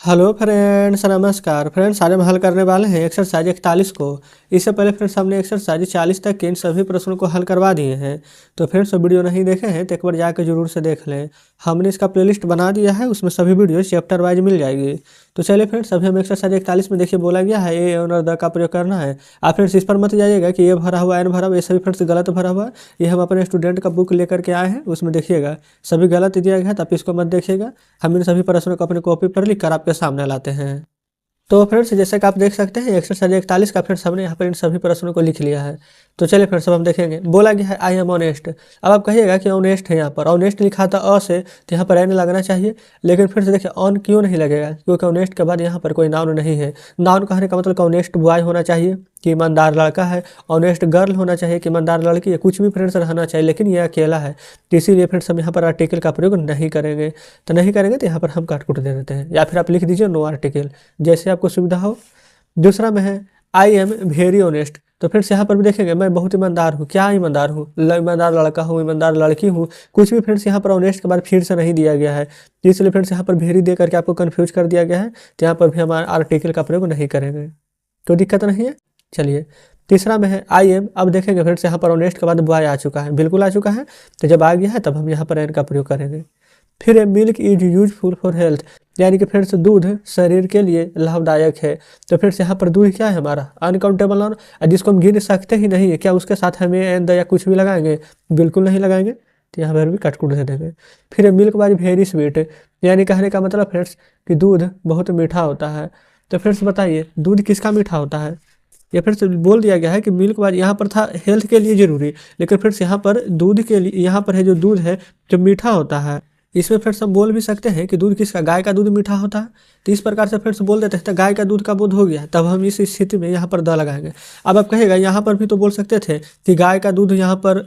Hello friends, नमस्कार friends. आज हम हल करने वाले हैं एक्सरसाइज 41 को। इससे पहले फ्रेंड्स हमने एक्सरसाइज 40 तक के इन सभी प्रश्नों को हल करवा दिए हैं। तो फ्रेंड्स वीडियो नहीं देखे हैं तो एक बार जाकर जरूर से देख लें। हमने इसका प्लेलिस्ट बना दिया है, उसमें सभी वीडियो चैप्टर वाइज मिल जाएगी। तो चलिए फ्रेंड्स, अभी हम एक्सरसाइज 41 में देखिए बोला गया है ए और द का प्रयोग करना है। आप फ्रेंड्स इस पर मत जाइएगा कि ये भरा हुआ एन भरा हुआ, ये सभी फ्रेंड्स गलत भरा हुआ है। ये हम अपने स्टूडेंट का बुक लेकर के आए हैं, उसमें देखिएगा सभी गलत दिया गया है, तो आप इसको मत देखिएगा। हम इन सभी प्रश्नों को अपने कॉपी पर लिख कर आपके सामने लाते हैं। तो फ्रेंड्स जैसे कि आप देख सकते हैं एक्सरसाइज 41 का फ्रेंड्स हमने यहाँ पर इन सभी प्रश्नों को लिख लिया है। तो चलिए फ्रेंड्स अब हम देखेंगे। बोला गया है आई एम ऑनेस्ट। अब आप कहिएगा कि ऑनेस्ट है, यहाँ पर ऑनेस्ट लिखा था अ से, तो यहाँ पर एन लगना चाहिए। लेकिन फिर से देखिए ऑन क्यों नहीं लगेगा, क्योंकि ऑनेस्ट के बाद यहाँ पर कोई नाउन नहीं है। नाउन कहने का मतलब ऑनेस्ट बॉय होना चाहिए कि ईमानदार लड़का है, ऑनेस्ट गर्ल होना चाहिए कि ईमानदार लड़की है, कुछ भी फ्रेंड्स रहना चाहिए, लेकिन ये अकेला है। तो इसीलिए फ्रेंड्स हम यहाँ पर आर्टिकल का प्रयोग नहीं करेंगे। तो नहीं करेंगे तो यहाँ पर हम काट कूट दे देते हैं, या फिर आप लिख दीजिए नो आर्टिकल, जैसे आपको सुविधा हो। दूसरा में है आई एम वेरी ऑनेस्ट। तो फ्रेंड्स यहाँ पर भी देखेंगे मैं बहुत ईमानदार हूँ। क्या ईमानदार हूँ? ईमानदार लड़का हूँ, ईमानदार लड़की हूँ, कुछ भी फ्रेंड्स यहाँ पर ऑनेस्ट के बाद फिर से नहीं दिया गया है। तो इसलिए फ्रेंड्स यहाँ पर वेरी दे करके आपको कन्फ्यूज कर दिया गया है। तो यहाँ पर भी हम आर्टिकल का प्रयोग नहीं करेंगे, कोई दिक्कत नहीं है। चलिए तीसरा में है आई एम। अब देखेंगे फ्रेंड्स यहाँ पर ऑनेस्ट के बाद बॉय आ चुका है, बिल्कुल आ चुका है। तो जब आ गया है तब हम यहाँ पर एन का प्रयोग करेंगे। फिर है milk is useful for health, यानी कि फ्रेंड्स दूध शरीर के लिए लाभदायक है। तो फ्रेंड्स यहाँ पर दूध क्या है हमारा अनकाउंटेबल नाउन, जिसको हम गिन सकते ही नहीं है। क्या उसके साथ हमें एन द या कुछ भी लगाएंगे? बिल्कुल नहीं लगाएंगे। तो यहाँ पर भी कटकुट दे देंगे। फिर है मिल्क वाज वेरी स्वीट, यानी कहने का मतलब फ्रेंड्स कि दूध बहुत मीठा होता है। तो फ्रेंड्स बताइए दूध किसका मीठा होता है? ये फिर से बोल दिया गया है कि मिल्क वाज यहाँ पर था हेल्थ के लिए जरूरी, लेकिन फ्रेंड्स यहाँ पर दूध के लिए, यहाँ पर है जो दूध है जो मीठा होता है। इसमें फ्रेंड्स हम बोल भी सकते हैं कि दूध किसका, गाय का दूध मीठा होता है। तो इस प्रकार से फ्रेंड्स बोल देते हैं तो गाय का दूध का बोध हो गया, तब हम इस स्थिति में यहाँ पर द लगाएंगे। अब आप कहेगा यहाँ पर भी तो बोल सकते थे कि गाय का दूध यहाँ पर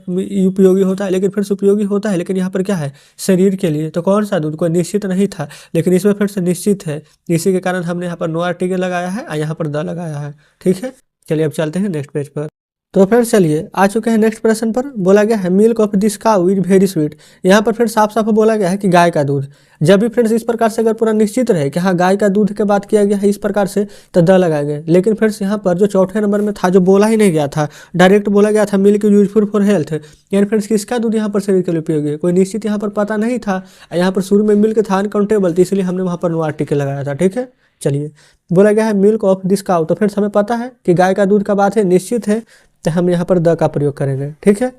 उपयोगी होता है, लेकिन फ्रेंड्स उपयोगी होता है, लेकिन यहाँ पर क्या है शरीर के लिए। तो कौन सा दूध, कोई निश्चित नहीं था, लेकिन इसमें फ्रेंड्स निश्चित है। इसी के कारण हमने यहाँ पर नो आर्टिकल लगाया है और यहाँ पर द लगाया है। ठीक है, चलिए अब चलते हैं नेक्स्ट पेज पर। तो फ्रेंड्स चलिए आ चुके हैं नेक्स्ट प्रश्न पर। बोला गया है milk of this cow is very sweet. यहाँ पर फ्रेंड्स साफ साफ बोला गया है कि गाय का दूध। जब भी फ्रेंड्स इस प्रकार से अगर पूरा निश्चित रहे कि हाँ गाय का दूध के बात किया गया है इस प्रकार से, तो द लगाएंगे। लेकिन फ्रेंड्स यहाँ पर जो चौथे नंबर में था जो बोला ही नहीं गया था, डायरेक्ट बोला गया था मिल्क यूजफुल फॉर हेल्थ, यानी फ्रेंड्स किसका दूध यहाँ पर शरीर के लिए उपयोगी है, कोई निश्चित यहाँ पर पता नहीं था। यहाँ पर शुरू में मिल्क था अनकाउंटेबल, तो इसलिए हमने वहाँ पर नो आर्टिकल लगाया था। ठीक है, चलिए बोला गया है मिल्क ऑफ दिस काउ। तो फ्रेंड्स हमें पता है कि गाय का दूध का बात है, निश्चित है, तो हम यहाँ पर द का प्रयोग करेंगे। ठीक है,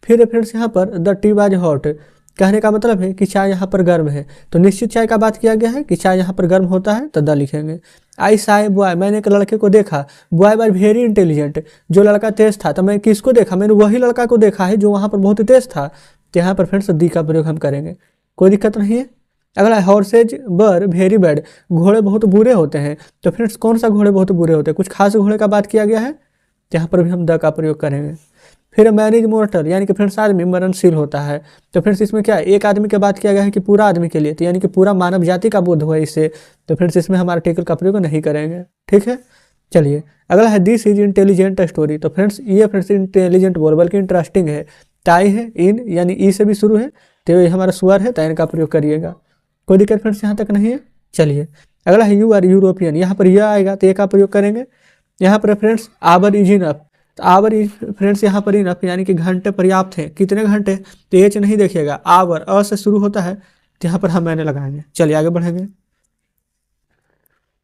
फिर फ्रेंड्स यहाँ पर द टी वाज हॉट, कहने का मतलब है कि चाय यहाँ पर गर्म है। तो निश्चित चाय का बात किया गया है कि चाय यहाँ पर गर्म होता है, तो द लिखेंगे। आई साई बॉय, मैंने एक लड़के को देखा। बॉय वाज वेरी इंटेलिजेंट, जो लड़का तेज था। तो मैं किसको देखा? मैंने वही लड़का को देखा है जो वहाँ पर बहुत तेज था। तो यहाँ पर फ्रेंड्स दी का प्रयोग हम करेंगे, कोई दिक्कत नहीं है। अगला हॉर्सेज वर वेरी बैड, घोड़े बहुत बुरे होते हैं। तो फ्रेंड्स कौन सा घोड़े बहुत बुरे होते हैं? कुछ खास घोड़े का बात किया गया है, यहाँ पर भी हम द का प्रयोग करेंगे। फिर मैन इज मोर्टल, यानी कि फ्रेंड्स आदमी मरणशील होता है। तो फ्रेंड्स इसमें क्या है, एक आदमी की बात किया गया है कि पूरा आदमी के लिए, तो यानी कि पूरा मानव जाति का बोध हुआ इससे। तो फ्रेंड्स इसमें हम आर्टिकल का प्रयोग नहीं करेंगे। ठीक है, चलिए अगला है दिस इज इंटेलिजेंट स्टोरी। तो फ्रेंड्स ये फ्रेंड्स इंटेलिजेंट बोल बल्कि इंटरेस्टिंग है। टाई है इन, यानी ई से भी शुरू है, तो ये हमारा स्वर है, तो इनका प्रयोग करिएगा, कोई दिक्कत फ्रेंड्स यहाँ तक नहीं है। चलिए अगला है यू आर यूरोपियन, यहाँ पर यह आएगा तो ए का प्रयोग करेंगे। यहाँ पर फ्रेंड्स आवर इज इनफ, तो आवर इज फ्रेंड्स यहाँ पर इनफ यानी कि घंटे पर्याप्त हैं। कितने घंटे? तो एच नहीं देखिएगा, आवर अ से शुरू होता है, तो यहाँ पर हम मैंने लगाएंगे। चलिए आगे बढ़ेंगे।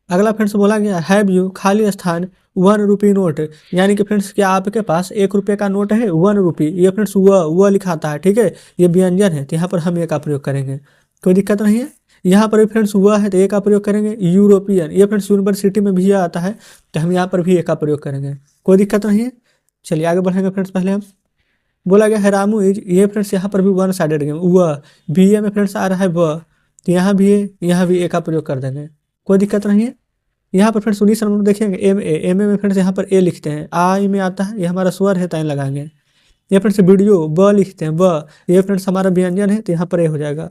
अगला फ्रेंड्स बोला गया हैव यू खाली स्थान 1 रुपी नोट, यानी कि फ्रेंड्स क्या आपके पास 1 रुपये का नोट है 1 रुपी। ये फ्रेंड्स वह लिखाता है, ठीक है, ये व्यंजन है, तो यहाँ पर हम ए का प्रयोग करेंगे, कोई दिक्कत नहीं है। यहाँ पर भी फ्रेंड्स हुआ है तो ए का प्रयोग करेंगे। यूरोपियन, ये फ्रेंड्स यूनिवर्सिटी में भी आता है, तो हम यहाँ पर भी ए का प्रयोग करेंगे, कोई दिक्कत नहीं है। चलिए आगे बढ़ेंगे फ्रेंड्स। पहले हम बोला गया है रामू इज, ये फ्रेंड्स यहाँ पर भी वन साइडेड गेम, वह बी ए में फ्रेंड्स आ रहा है वह, तो यहाँ भी ए का प्रयोग कर देंगे, कोई दिक्कत नहीं है। यहाँ पर फ्रेंड्स 19 नंबर देखेंगे एम ए में फ्रेंड्स यहाँ पर ए लिखते हैं, आई में आता है, ये हमारा स्वर है, तय लगाएंगे। ये फ्रेंड्स वीडियो ब लिखते हैं, ब, ये फ्रेंड्स हमारा व्यंजन है, तो यहाँ पर ए हो जाएगा।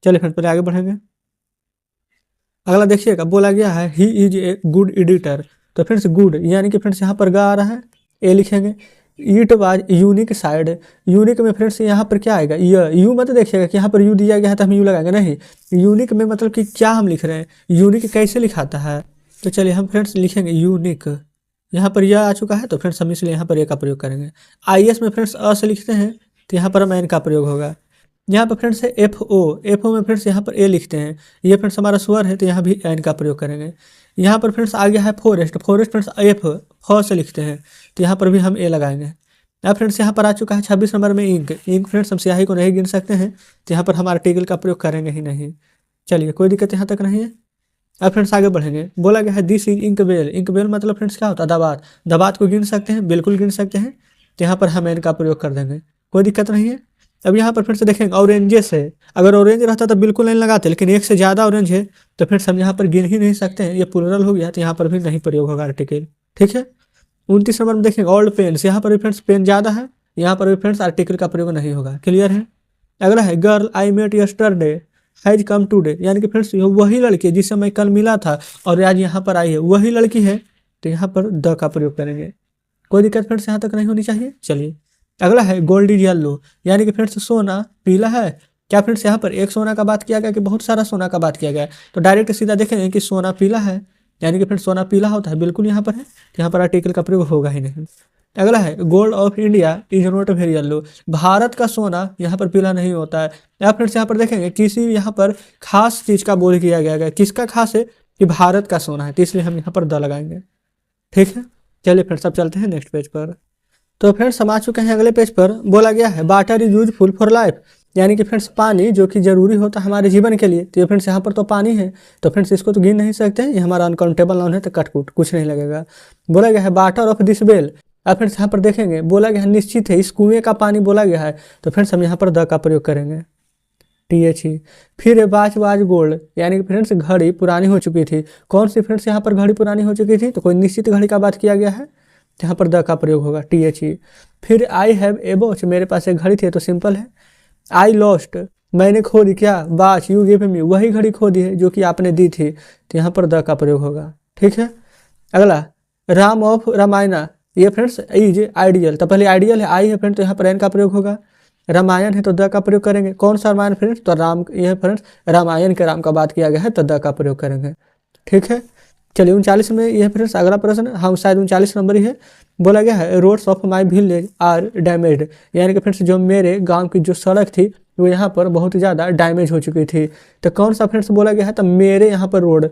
चलिए फ्रेंड्स पहले आगे बढ़ेंगे। अगला देखिएगा बोला गया है he is a good editor. तो फ्रेंड्स गुड यानी कि फ्रेंड्स यहाँ पर गा आ रहा है, ए लिखेंगे। It was unique side. Unique में फ्रेंड्स यहाँ पर क्या आएगा, यू मत देखिएगा कि यहाँ पर यू दिया गया है तो हम यू लगाएंगे, नहीं। यूनिक में मतलब कि क्या हम लिख रहे हैं, यूनिक कैसे लिखाता है। तो चलिए हम फ्रेंड्स लिखेंगे यूनिक। यहाँ पर यह आ चुका है तो फ्रेंड्स हम इसलिए यहाँ पर ए का प्रयोग करेंगे। IS में फ्रेंड्स अ से लिखते हैं तो यहाँ पर हम एन का प्रयोग होगा। यहाँ पर फ्रेंड्स है FO में फ्रेंड्स यहाँ पर ए लिखते हैं, ये फ्रेंड्स हमारा स्वर है तो यहाँ भी एन का प्रयोग करेंगे। यहाँ पर फ्रेंड्स आ गया है फॉरेस्ट फ्रेंड्स फ से लिखते हैं तो यहाँ पर भी हम ए लगाएंगे। अब फ्रेंड्स यहाँ पर आ चुका है 26 नंबर में इंक फ्रेंड्स हम स्याही को नहीं गिन सकते हैं तो यहाँ पर हम आर्टिकल का प्रयोग करेंगे ही नहीं। चलिए कोई दिक्कत यहाँ तक नहीं है। अब फ्रेंड्स आगे बढ़ेंगे, बोला गया है दिस इज इंक बेल मतलब फ्रेंड्स क्या होता है, दबात। दबात को गिन सकते हैं, बिल्कुल गिन सकते हैं तो यहाँ पर हम एन का प्रयोग कर देंगे, कोई दिक्कत नहीं है। अब यहाँ पर फिर से देखेंगे ऑरेंजेस है, अगर ऑरेंज रहता तो बिल्कुल नहीं लगाते, लेकिन एक से ज़्यादा ऑरेंज है तो फिर हम यहाँ पर गिन ही नहीं सकते हैं, ये प्लूरल हो गया तो यहाँ पर भी नहीं प्रयोग होगा आर्टिकल, ठीक है। 29 नंबर में देखेंगे ओल्ड पेन्स, यहाँ पर भी फ्रेंड्स पेन ज़्यादा है, यहाँ पर भी फ्रेंड्स आर्टिकल का प्रयोग नहीं होगा, क्लियर है। अगला है girl I met yesterday has come today, यानी कि फ्रेंड्स वही लड़की जिससे मैं कल मिला था और आज यहाँ पर आई है, वही लड़की है तो यहाँ पर द का प्रयोग करेंगे, कोई दिक्कत फ्रेंड्स यहाँ तक नहीं होनी चाहिए। चलिए अगला है गोल्ड इज येलो, यानी कि फ्रेंड्स सोना पीला है। क्या फ्रेंड्स यहाँ पर एक सोना का बात किया गया कि बहुत सारा सोना का बात किया गया है, तो डायरेक्ट सीधा देखेंगे कि सोना पीला है, यानी कि फ्रेंड्स सोना पीला होता है, बिल्कुल यहाँ पर है, यहाँ पर आर्टिकल का प्रयोग होगा ही नहीं। अगला है gold of India is not very yellow, Bharat का सोना यहाँ पर पीला नहीं होता है। या फ्रेंड्स यहाँ पर देखेंगे किसी यहाँ पर खास चीज़ का बोल किया गया है, किसका खास है कि भारत का सोना है, तो इसलिए हम यहाँ पर द लगाएंगे, ठीक है। चलिए फ्रेंड्स अब चलते हैं नेक्स्ट पेज पर। तो फ्रेंड्स हम आ चुके हैं अगले पेज पर, बोला गया है water is useful for life, यानी कि फ्रेंड्स पानी जो कि जरूरी होता है हमारे जीवन के लिए, तो ये फ्रेंड्स यहाँ पर तो पानी है तो फ्रेंड्स इसको तो गिन नहीं सकते हैं, ये हमारा अनकाउंटेबल नाउन है तो कटकुट कुछ नहीं लगेगा। बोला गया है वाटर ऑफ दिस वेल, अब फ्रेंड्स यहाँ पर देखेंगे बोला गया है निश्चित है इस कुएं का पानी बोला गया है तो फ्रेंड्स हम यहाँ पर द का प्रयोग करेंगे, TH। फिर वाच वाज गोल्ड, यानी कि फ्रेंड्स घड़ी पुरानी हो चुकी थी, कौन सी फ्रेंड्स यहाँ पर घड़ी पुरानी हो चुकी थी, तो कोई निश्चित घड़ी का बात किया गया है, यहाँ पर द का प्रयोग होगा, TH। फिर आई हैव ए वॉच, मेरे पास एक घड़ी थी तो सिंपल है। आई लॉस्ट, मैंने खो दी क्या, वॉच यू गिव मी, वही घड़ी खो दी है जो कि आपने दी थी, तो यहाँ पर द का प्रयोग होगा, ठीक है। अगला राम ऑफ रामायणा, ये फ्रेंड्स इज आइडियल, तो पहले आइडियल है आई है फ्रेंड्स तो यहाँ पर एन का प्रयोग होगा। रामायण है तो द का प्रयोग करेंगे, कौन सा रामायण फ्रेंड्स, तो राम, यह फ्रेंड्स रामायण के राम का बात किया गया है तो द का प्रयोग करेंगे, ठीक है। चलिए 39 में यह फ्रेंड्स अगला प्रश्न, हम शायद 39 नंबर ही है, बोला गया है roads of my village are damaged, यानी कि फ्रेंड्स जो मेरे गांव की जो सड़क थी वो यहाँ पर बहुत ही ज़्यादा डैमेज हो चुकी थी, तो कौन सा फ्रेंड्स बोला गया है, तो मेरे यहाँ पर रोड,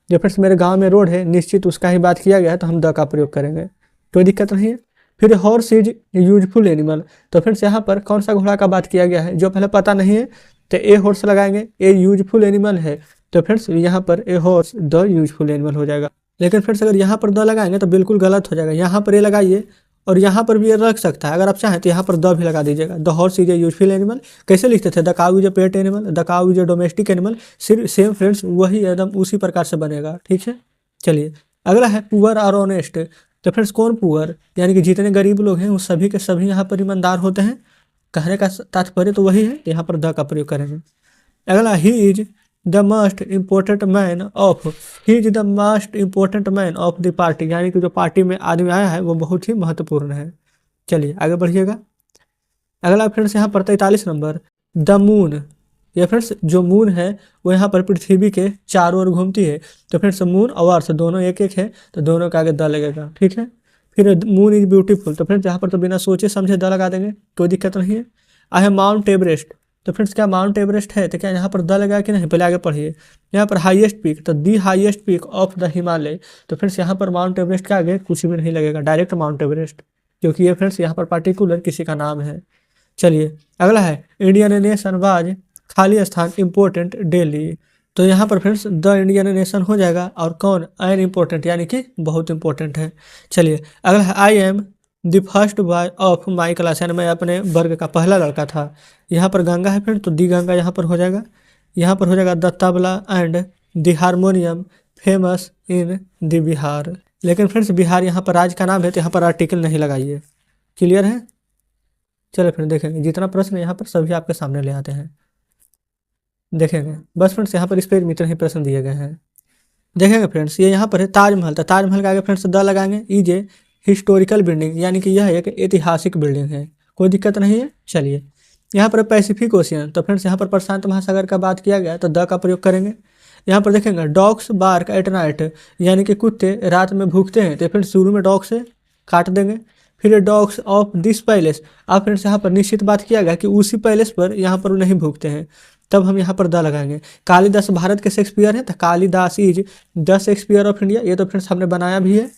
जो फ्रेंड्स मेरे गाँव में रोड है निश्चित उसका ही बात किया गया है तो हम द का प्रयोग करेंगे, कोई दिक्कत नहीं है। फिर हॉर्स इज यूजफुल एनिमल, तो फ्रेंड्स यहाँ पर कौन सा घोड़ा का बात किया गया है, जो पहले पता नहीं है तो ए हॉर्स लगाएंगे, ए यूजफुल एनिमल है तो फ्रेंड्स यहाँ पर a horse the useful animal हो जाएगा। लेकिन फ्रेंड्स अगर यहाँ पर द लगाएंगे तो बिल्कुल गलत हो जाएगा, यहाँ पर ए लगाइए और यहाँ पर भी ये रख सकता है, अगर आप चाहें तो यहाँ पर द भी लगा दीजिएगा। The horse is a useful animal कैसे लिखते थे, the cow is a pet animal, the cow is a domestic animal, सिर्फ सेम फ्रेंड्स वही एकदम उसी प्रकार से बनेगा, ठीक है। चलिए अगला है पुअर और ऑनेस्ट, तो फ्रेंड्स कौन पुअर, यानी कि जितने गरीब लोग हैं वो सभी के सभी यहाँ पर ईमानदार होते हैं, कहने का तात्पर्य तो वही है, यहाँ पर द का प्रयोग करेंगे। अगला he is the most important man of, he is the most important man of the party, यानी कि जो पार्टी में आदमी आया है वो बहुत ही महत्वपूर्ण है। चलिए आगे बढ़िएगा। अगला फ्रेंड्स यहाँ पर 43 नंबर द मून, ये फ्रेंड्स जो मून है वो यहाँ पर पृथ्वी के चारों ओर घूमती है, तो फ्रेंड्स मून और अर्थ दोनों एक एक है तो दोनों का आगे द लगेगा, ठीक है। फिर मून इज ब्यूटीफुल, तो फ्रेंड्स यहाँ पर तो बिना सोचे समझे द लगा देंगे, कोई दिक्कत नहीं है। आई है माउंट एवरेस्ट, तो फ्रेंड्स क्या माउंट एवरेस्ट है तो क्या यहाँ पर द लगा कि नहीं, पहले आगे पढ़िए। यहाँ पर हाईएस्ट पीक, तो the highest peak of the Himalaya, तो फ्रेंड्स यहाँ पर माउंट एवरेस्ट के आगे कुछ भी नहीं लगेगा, डायरेक्ट माउंट एवरेस्ट, क्योंकि ये फ्रेंड्स यहाँ पर पार्टिकुलर किसी का नाम है। चलिए अगला है इंडियन नेशन वाज, खाली स्थान इम्पोर्टेंट डेली, तो यहाँ पर फ्रेंड्स द इंडियन नेशन हो जाएगा और कौन एन इम्पोर्टेंट, यानी कि बहुत इंपॉर्टेंट है। चलिए अगला है I am the first boy of my class, यानी मैं अपने वर्ग का पहला लड़का था। यहाँ पर गंगा है फ्रेंड तो दी गंगा यहाँ पर हो जाएगा, यहाँ पर हो जाएगा the tabla and the harmonium famous in the Bihar, लेकिन फ्रेंड्स बिहार यहाँ पर राज्य का नाम है तो यहाँ पर आर्टिकल नहीं लगाइए, क्लियर है। चलो फ्रेंड देखेंगे जितना प्रश्न यहाँ पर सभी आपके सामने ले आते हैं, देखेंगे बस फ्रेंड्स यहाँ पर इस पेज में इतने ही प्रश्न दिए गए हैं। देखेंगे फ्रेंड्स ये यहाँ पर है ताजमहल, तो ताजमहल के आगे फ्रेंड्स द लगाएंगे, इज ए हिस्टोरिकल बिल्डिंग, यानी कि यह एक ऐतिहासिक बिल्डिंग है। कोई दिक्कत नहीं है। चलिए, यहाँ पर पैसिफिक ओशियन, तो फ्रेंड्स यहाँ पर प्रशांत महासागर का बात किया गया तो द का प्रयोग करेंगे। यहाँ पर देखेंगे डॉग्स बार्क एट नाइट, यानी कि कुत्ते रात में भूखते हैं, तो फ्रेंड्स शुरू में डॉग से काट देंगे। फिर डॉग्स ऑफ दिस पैलेस, अब फ्रेंड्स यहाँ पर निश्चित बात किया गया कि उसी पैलेस पर यहाँ पर नहीं भूखते हैं, तब हम यहाँ पर द लगाएंगे। कालिदास भारत के शेक्सपियर हैं, तो Kalidas is the Shakespeare of India, ये तो फ्रेंड्स हमने बनाया भी है,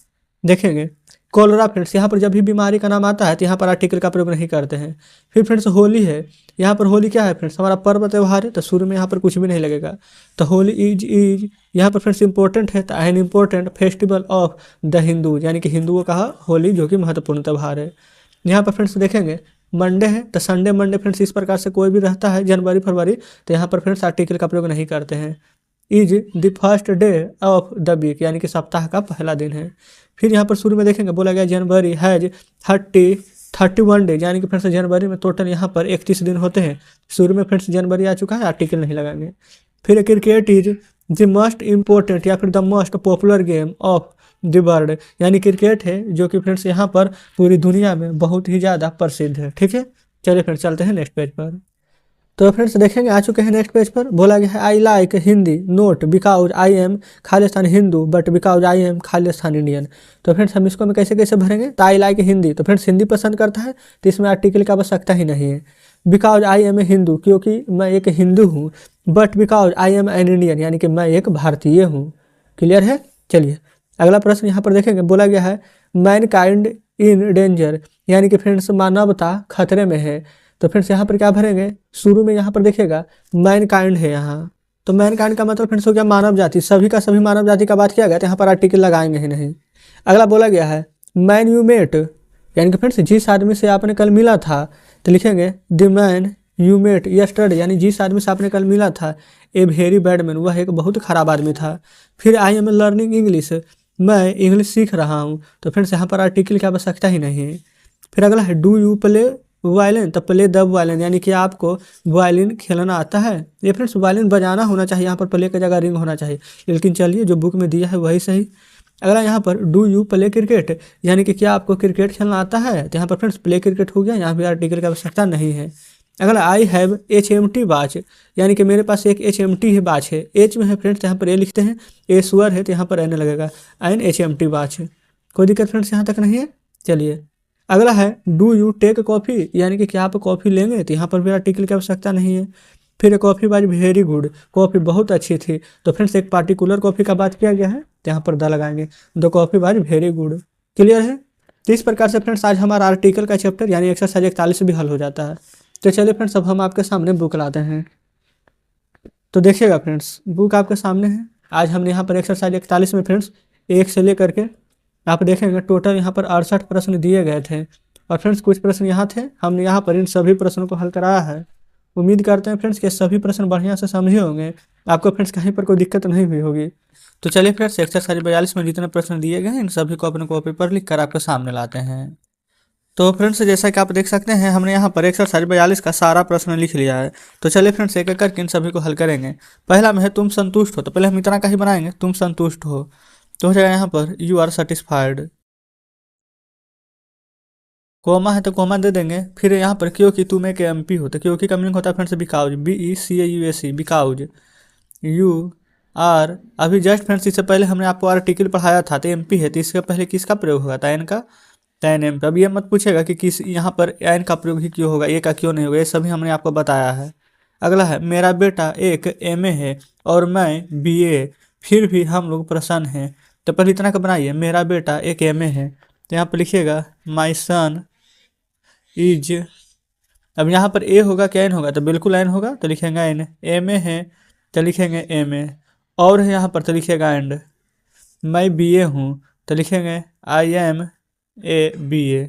देखेंगे। कोलरा फ्रेंड्स, यहाँ पर जब भी बीमारी का नाम आता है तो यहाँ पर आर्टिकल का प्रयोग नहीं करते हैं। फिर फ्रेंड्स होली है, यहाँ पर होली क्या है फ्रेंड्स, हमारा पर्व त्यौहार है, तो शुरू में यहाँ पर कुछ भी नहीं लगेगा। तो होली इज यहाँ पर फ्रेंड्स इंपॉर्टेंट है, तो an important festival of the Hindu, यानी कि हिंदुओं का होली जो कि महत्वपूर्ण त्यौहार है। यहाँ पर फ्रेंड्स देखेंगे मंडे है, तो संडे मंडे फ्रेंड्स इस प्रकार से कोई भी रहता है जनवरी फरवरी, तो यहाँ पर फ्रेंड्स आर्टिकल का प्रयोग नहीं करते हैं। Is the first day of the week, यानी कि सप्ताह का पहला दिन है। फिर यहाँ पर शुरू में देखेंगे बोला गया जनवरी हैज 31 डेज, यानी कि फ्रेंड्स जनवरी में टोटल यहाँ पर 31 दिन होते हैं। शुरू में फ्रेंड्स जनवरी आ चुका है, आर्टिकल नहीं लगाएंगे। फिर cricket is the most important या फिर the most popular game of the world, यानी क्रिकेट है जो कि फ्रेंड्स यहाँ पर पूरी दुनिया में बहुत ही ज़्यादा प्रसिद्ध है। ठीक है, चलिए फ्रेंड्स चलते हैं नेक्स्ट पेज पर। तो फ्रेंड्स देखेंगे आ चुके हैं नेक्स्ट पेज पर, बोला गया है I like Hindi note because I M Khalistan Hindu but because I M Khalistan Indian. तो फ्रेंड्स हम इसको में कैसे कैसे भरेंगे, तो आई लाइक हिंदी, तो फ्रेंड्स हिंदी पसंद करता है तो इसमें आर्टिकल की आवश्यकता ही नहीं है। Because I am a Hindu, क्योंकि मैं एक हिंदू हूँ। But because I am an Indian, यानी कि मैं एक भारतीय हूँ। क्लियर है। चलिए अगला प्रश्न यहाँ पर देखेंगे, बोला गया है मैन काइंड इन डेंजर, यानी कि फ्रेंड्स मानवता खतरे में है। तो फ्रेंड्स यहाँ पर क्या भरेंगे, शुरू में यहाँ पर देखिएगा मैन काइंड है यहाँ, तो मैन काइंड का मतलब फ्रेंड्स हो गया मानव जाति, सभी का सभी मानव जाति का बात किया गया, तो यहाँ पर आर्टिकल लगाएंगे ही नहीं। अगला बोला गया है मैन यू मेट, यानी कि फ्रेंड्स जिस आदमी से आपने कल मिला था, तो लिखेंगे the man you met yesterday, यानी जिस आदमी से आपने कल मिला था ए वेरी बैड मैन, वह एक बहुत खराब आदमी था। फिर आई एम लर्निंग इंग्लिश, मैं इंग्लिश सीख रहा हूँ, तो फ्रेंड्स यहाँ पर आर्टिकल की आवश्यकता ही नहीं है। फिर अगला है डू यू प्ले वायलिन, तो प्ले द वायलिन, यानी कि आपको वायलिन खेलना आता है। ये फ्रेंड्स वायलिन बजाना होना चाहिए, यहाँ पर प्ले की जगह रिंग होना चाहिए, लेकिन चलिए जो बुक में दिया है वही सही। अगला यहाँ पर डू यू प्ले क्रिकेट, यानी कि क्या आपको क्रिकेट खेलना आता है, तो यहाँ पर फ्रेंड्स प्ले क्रिकेट हो गया, यहाँ पर आर्टिकल की आवश्यकता नहीं है। अगला आई हैव HMT वॉच, यानी कि मेरे पास एक HMT है वॉच है, एच में है फ्रेंड्स यहाँ पर ए लिखते हैं, ए स्वर है तो यहाँ पर एन लगेगा, एन HMT वॉच। कोई दिक्कत फ्रेंड्स यहाँ तक नहीं है। चलिए अगला है डू यू टेक कॉफ़ी, यानी कि क्या आप कॉफ़ी लेंगे, तो यहाँ पर भी आर्टिकल की आवश्यकता नहीं है। फिर coffee was very good, coffee बहुत अच्छी थी, तो फ्रेंड्स एक पार्टिकुलर कॉफ़ी का बात किया गया है, तो यहाँ पर द लगाएंगे, the coffee was very good. Clear है। तो इस प्रकार से फ्रेंड्स आज हमारा आर्टिकल का चैप्टर यानी एक्सरसाइज 41 भी हल हो जाता है। तो चलिए फ्रेंड्स अब हम आपके सामने बुक लाते हैं, तो देखिएगा फ्रेंड्स बुक आपके सामने है। आज हमने यहाँ पर एक्सरसाइज 41 में फ्रेंड्स 1 से लेकर के आप देखेंगे टोटल यहाँ पर 68 प्रश्न दिए गए थे, और फ्रेंड्स कुछ प्रश्न यहाँ थे, हमने यहाँ पर इन सभी प्रश्नों को हल कराया है। उम्मीद करते हैं फ्रेंड्स कि सभी प्रश्न बढ़िया से समझे होंगे, आपको फ्रेंड्स कहीं पर कोई दिक्कत नहीं हुई होगी। तो चलिए फ्रेंड्स एक्सरसाइज 42 में जितने प्रश्न दिए गए हैं इन सभी को अपने कॉपी पर लिख कर आपके सामने लाते हैं। तो फ्रेंड्स जैसा कि आप देख सकते हैं हमने यहाँ पर एक्सरसाइज 42 का सारा प्रश्न लिख लिया है। तो चलिए फ्रेंड्स एक एक करके इन सभी को हल करेंगे। पहला में है तुम संतुष्ट हो, तो पहले हम इतना का ही बनाएंगे, तुम संतुष्ट हो, तो हो जाएगा यहाँ पर यू आर सेटिस्फाइड। कोमा है तो कोमा दे देंगे। फिर यहाँ पर क्योंकि तुम एक MP हो, तो क्योंकि का मीनिंग होता है friends because, BECAUSE because. You are अभी जस्ट फ्रेंड्स इससे पहले हमने आपको आर्टिकल पढ़ाया था, तो MP है तो इसके पहले किसका प्रयोग होगा, एन का, एन एम। अब ये मत पूछेगा कि किस यहाँ पर एन का प्रयोग ही क्यों होगा, ए का क्यों नहीं होगा, ये सभी हमने आपको बताया है। अगला है मेरा बेटा एक MA है और मैं BA, फिर भी हम लोग प्रसन्न हैं। तो पहले इतना का बनाइए, मेरा बेटा एक MA है, तो यहाँ पर लिखिएगा माई सन इज, अब यहाँ पर ए होगा क्या एन होगा, तो बिल्कुल एन होगा, तो लिखेंगे एन। MA है तो लिखेंगे MA, और है यहाँ पर तो लिखिएगा एंड। मैं BA हूँ तो लिखेंगे आई एम ए BA।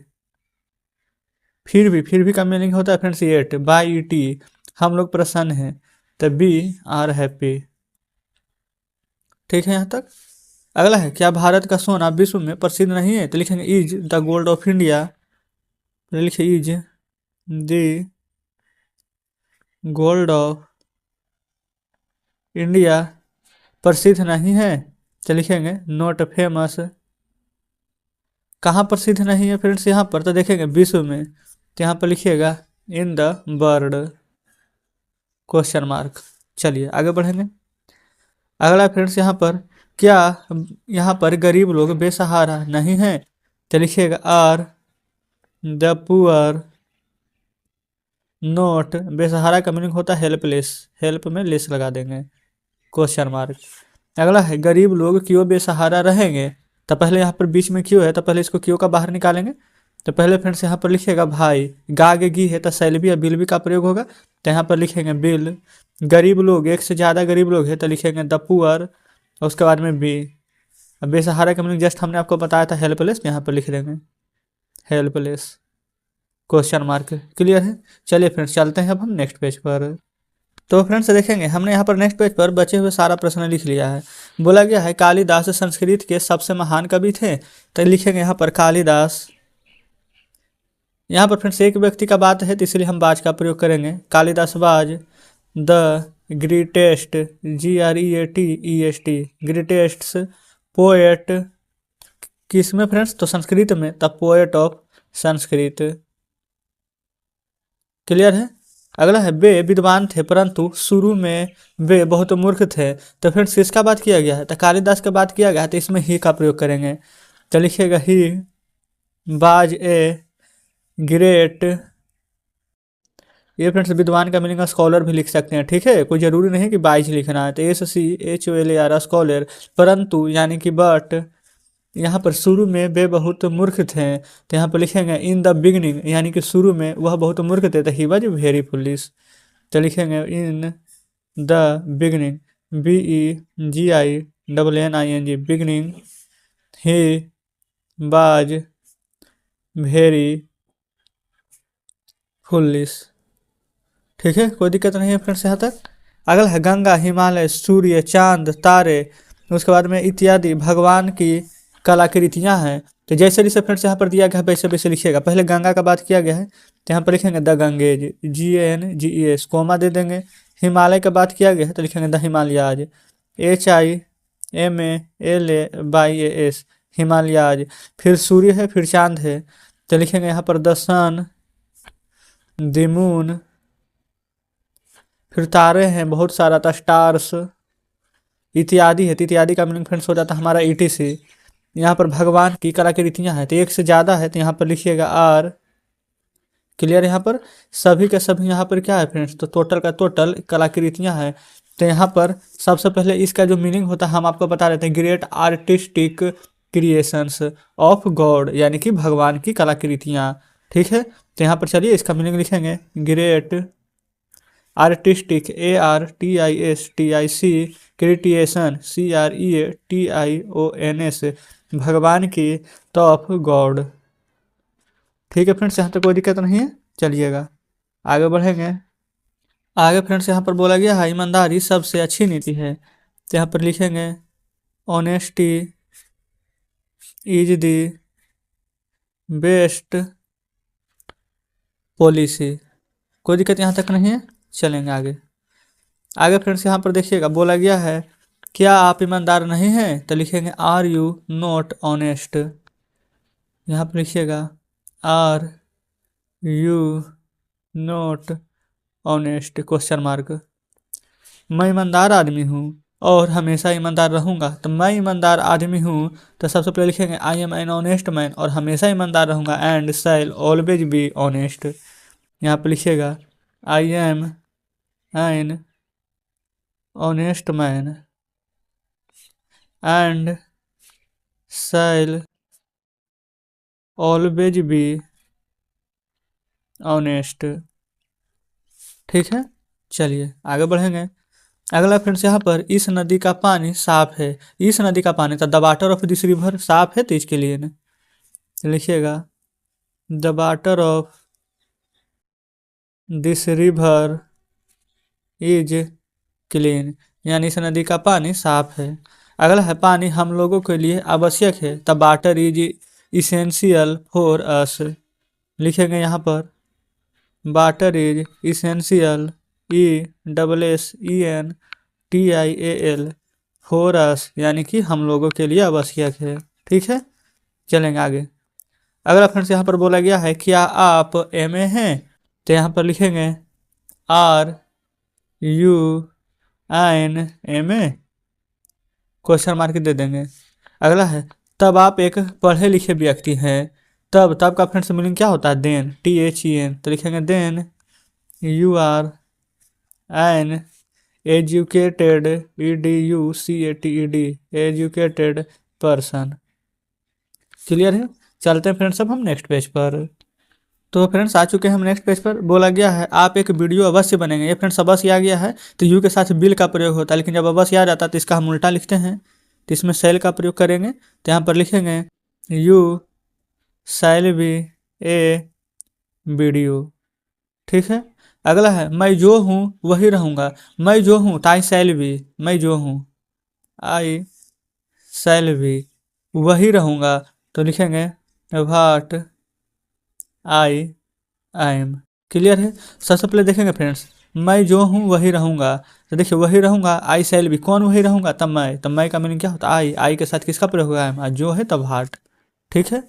फिर भी का मीनिंग होता है फ्रेंड्स 8 बाई ET, हम लोग प्रसन्न हैं, तो बी आर हैप्पी। ठीक है यहाँ तक। अगला है क्या भारत का सोना विश्व में प्रसिद्ध नहीं है, तो लिखेंगे is the gold of India, लिखिए is the gold of India प्रसिद्ध नहीं है, तो लिखेंगे नॉट फेमस कहाँ पर सिद्ध नहीं है फ्रेंड्स, यहाँ पर तो देखेंगे विश्व में, तो यहाँ पर लिखिएगा in the world question mark. चलिए आगे बढ़ेंगे। अगला फ्रेंड्स यहाँ पर क्या यहाँ पर गरीब लोग बेसहारा नहीं हैं, तो लिखिएगा आर द पुअर नोट, बेसहारा का मीनिंग होता है हेल्पलेस, हेल्प में लेस लगा देंगे क्वेश्चन मार्क। अगला है गरीब लोग क्यों बेसहारा रहेंगे, तो पहले यहाँ पर बीच में क्यों है, तो पहले इसको क्यों का बाहर निकालेंगे। तो पहले फ्रेंड्स यहाँ पर लिखिएगा भाई, गा गे गी है तो सैलबी या बिल भी का प्रयोग होगा, तो यहाँ पर लिखेंगे बिल। गरीब लोग, एक से ज़्यादा गरीब लोग है तो लिखेंगे द पुअर, और उसके बाद में बी। अब बेसहारा का मीनिंग जस्ट हमने आपको बताया था हेल्पलेस, यहाँ पर लिख देंगे हेल्पलेस क्वेश्चन मार्क। क्लियर है। चलिए फ्रेंड्स चलते हैं अब हम नेक्स्ट पेज पर। तो फ्रेंड्स देखेंगे हमने यहाँ पर नेक्स्ट पेज पर बचे हुए सारा प्रश्न लिख लिया है। बोला गया है कालिदास संस्कृत के सबसे महान कवि थे, तो लिखेंगे यहाँ पर कालिदास। यहाँ पर फ्रेंड्स एक व्यक्ति का बात है तो इसलिए हम बाज का प्रयोग करेंगे, Kalidas was the greatest, GREATEST, greatest poet, किस में फ्रेंड्स, तो संस्कृत में, the poet of Sanskrit. Clear है। अगला है वे विद्वान थे परंतु शुरू में वे बहुत मूर्ख थे, तो फ्रेंड्स किसका बात किया गया है, तो कालिदास का बात किया गया है, तो इसमें ही का प्रयोग करेंगे, तो लिखिएगा ही बाज ए ग्रेट। ये फ्रेंड्स विद्वान का मीनिंग स्कॉलर भी लिख सकते हैं, ठीक है, कोई जरूरी नहीं कि बाइज लिखना है, तो SCHOLAR स्कॉलर, परंतु यानी कि बट, यहाँ पर शुरू में वे बहुत मूर्ख थे, तो यहाँ पर लिखेंगे इन द बिगनिंग, यानी कि शुरू में वह बहुत मूर्ख थे, तो ही वॉज वेरी फुलिश, तो लिखेंगे in the beginning, BEGINNING, beginning, he was very foolish. ठीक है, कोई दिक्कत नहीं है फ्रेंड्स यहाँ तक। अगला है गंगा, हिमालय, सूर्य, चांद, तारे, उसके बाद में इत्यादि भगवान की कलाकृतियाँ हैं, तो जैसे जैसे फ्रेंड्स यहाँ पर दिया गया है वैसे वैसे लिखिएगा। पहले गंगा का बात किया गया है तो यहाँ पर लिखेंगे द गंगेज, GANGES, कोमा दे देंगे। हिमालय का बात किया गया है तो लिखेंगे द हिमालयाज, HIMALAYS, हिमालयाज। फिर सूर्य है, फिर चांद है, तो लिखेंगे यहाँ पर द सन, द मून। फिर तारे हैं बहुत सारा, था स्टार्स। इत्यादि है, तो इत्यादि का मीनिंग फ्रेंड्स हो जाता है हमारा ETC। यहाँ पर भगवान की कलाकृतियाँ हैं, तो एक से ज़्यादा है, तो यहाँ पर लिखिएगा R। क्लियर। यहाँ पर सभी के सभी, यहाँ पर क्या है फ्रेंड्स, तो टोटल का टोटल कलाकृतियाँ हैं, तो यहाँ पर सबसे पहले इसका जो मीनिंग होता है हम आपको बता देते हैं, great artistic creations of God, यानी कि भगवान की कलाकृतियाँ। ठीक है, तो यहाँ पर चलिए इसका मीनिंग लिखेंगे, great artistic, ARTISTIC, creation, CREATIONS, भगवान की, ऑफ गॉड। ठीक है फ्रेंड्स, यहाँ तक कोई दिक्कत नहीं है। चलिएगा आगे बढ़ेंगे। आगे फ्रेंड्स यहाँ पर बोला गया है ईमानदारी सबसे अच्छी नीति है, तो यहाँ पर लिखेंगे honesty is the best policy. कोई दिक्कत यहाँ तक नहीं है। चलेंगे आगे। आगे फ्रेंड्स यहाँ पर देखिएगा बोला गया है क्या आप ईमानदार नहीं हैं, तो लिखेंगे आर यू नॉट ऑनेस्ट। यहाँ पर लिखिएगा are you not honest question mark. मैं ईमानदार आदमी हूँ और हमेशा ईमानदार रहूँगा, तो मैं ईमानदार आदमी हूँ, तो सबसे पहले लिखेंगे आई एम एन ऑनेस्ट मैन, और हमेशा ईमानदार रहूँगा, and shall always be honest. यहाँ पर लिखिएगा आई am an honest man and shall always be honest. ठीक है, चलिए आगे बढ़ेंगे। अगला फ्रेंड्स यहाँ पर इस नदी का पानी साफ है, इस नदी का पानी, तो the water of this river साफ है, तो इसके लिए ना लिखिएगा the water of this river is clean, यानी इस नदी का पानी साफ है। अगला है पानी हम लोगों के लिए आवश्यक है, the water is essential for us. लिखेंगे यहाँ पर water is essential, ESSENTIAL for us, यानी कि हम लोगों के लिए आवश्यक है। ठीक है, चलेंगे आगे। अगला फ्रेंड्स यहाँ पर बोला गया है क्या आप एमए हैं, तो यहाँ पर लिखेंगे RUIN क्वेश्चन मार्क दे देंगे। अगला है तब आप एक पढ़े लिखे व्यक्ति हैं। तब का फ्रेंड्स मीनिंग क्या होता है, देन, THEN, तो लिखेंगे then you are an educated, EDUCATED, educated person. Clear है। चलते हैं फ्रेंड्स अब हम नेक्स्ट पेज पर। तो फ्रेंड्स आ चुके हैं हम नेक्स्ट पेज पर। बोला गया है आप एक वीडियो अवश्य बनेंगे। ये फ्रेंड्स अवश्य आ गया है तो यू के साथ बिल का प्रयोग होता है, लेकिन जब अवश्य आ जाता है तो इसका हम उल्टा लिखते हैं, तो इसमें सेल का प्रयोग करेंगे। तो यहाँ पर लिखेंगे you shall be A video. ठीक है। अगला है मैं जो हूँ वही रहूँगा। मैं जो हूँ तो आई शैल बी, मैं जो हूँ आई शैल बी वही रहूँगा, तो लिखेंगे व्हाट आई एम। क्लियर है। सबसे पहले देखेंगे फ्रेंड्स मैं जो हूँ वही रहूँगा, तो देखिए वही रहूँगा, आई शैल बी, कौन वही रहूँगा, तब मैं का मीनिंग क्या होता है, आई के साथ किसका प्रयोग होगा, एम, जो है तब हार्ट। ठीक है।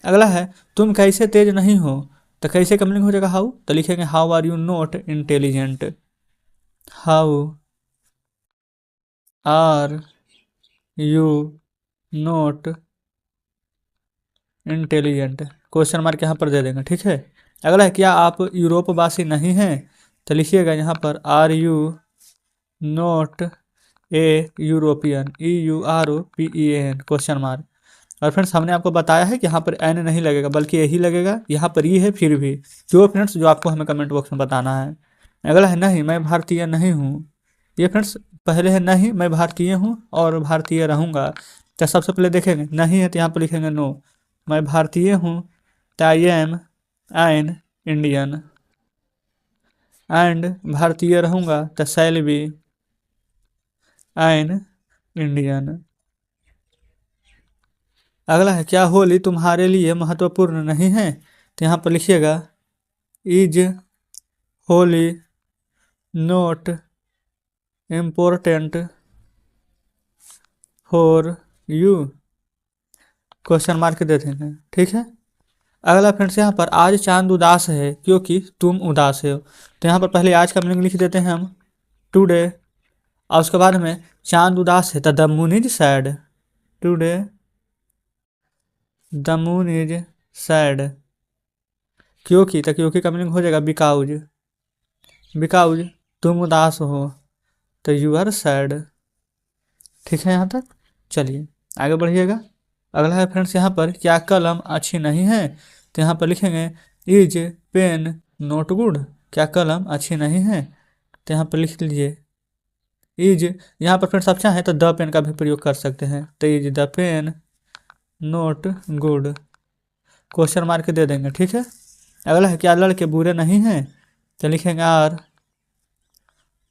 अगला है तुम कैसे तेज नहीं हो, तो कैसे का मीनिंग हो जाएगा हाउ, तो लिखेंगे how are you not intelligent, how are you not intelligent, question mark यहाँ पर दे देंगे। ठीक है। अगला है क्या आप यूरोपवासी नहीं हैं, तो लिखिएगा यहाँ पर are you not a European, EUROPEAN question mark. और फ्रेंड्स हमने आपको बताया है कि यहाँ पर एन नहीं लगेगा बल्कि यही लगेगा, यहाँ पर ई है फिर भी, जो फ्रेंड्स जो आपको हमें कमेंट बॉक्स में बताना है। अगला है नहीं मैं भारतीय नहीं हूँ। ये फ्रेंड्स पहले है नहीं मैं भारतीय हूँ और भारतीय रहूँगा, तो सबसे पहले देखेंगे नहीं है तो यहाँ पर लिखेंगे नो, मैं भारतीय हूँ तो आई एम एन इंडियन, एंड भारतीय रहूँगा तो शैल बी एन इंडियन। अगला है क्या होली तुम्हारे लिए महत्वपूर्ण नहीं है, तो यहाँ पर लिखिएगा is Holi not important for you, question mark दे देंगे। ठीक है। अगला फ्रेंड्स यहाँ पर आज चांद उदास है क्योंकि तुम उदास हो, तो यहाँ पर पहले आज का मीनिंग लिख देते हैं हम टुडे, और उसके बाद में चांद उदास है तो the moon is sad, today the moon is sad. क्योंकि तो क्योंकि का मीनिंग हो जाएगा बिकाउज, बिकाउज तुम उदास हो तो यू आर सैड। ठीक है यहाँ तक। चलिए आगे बढ़िएगा। अगला है फ्रेंड्स यहाँ पर क्या कलम अच्छी नहीं है, तो यहाँ पर लिखेंगे इज पेन नोट गुड, क्या कलम अच्छी नहीं है, तो यहाँ पर लिख लीजिए इज। यहाँ पर फ्रेंड्स आप चाहें तो द पेन का भी प्रयोग कर सकते हैं, तो is the pen not good, question mark दे देंगे। ठीक है। अगला है क्या लड़के बुरे नहीं हैं, तो लिखेंगे are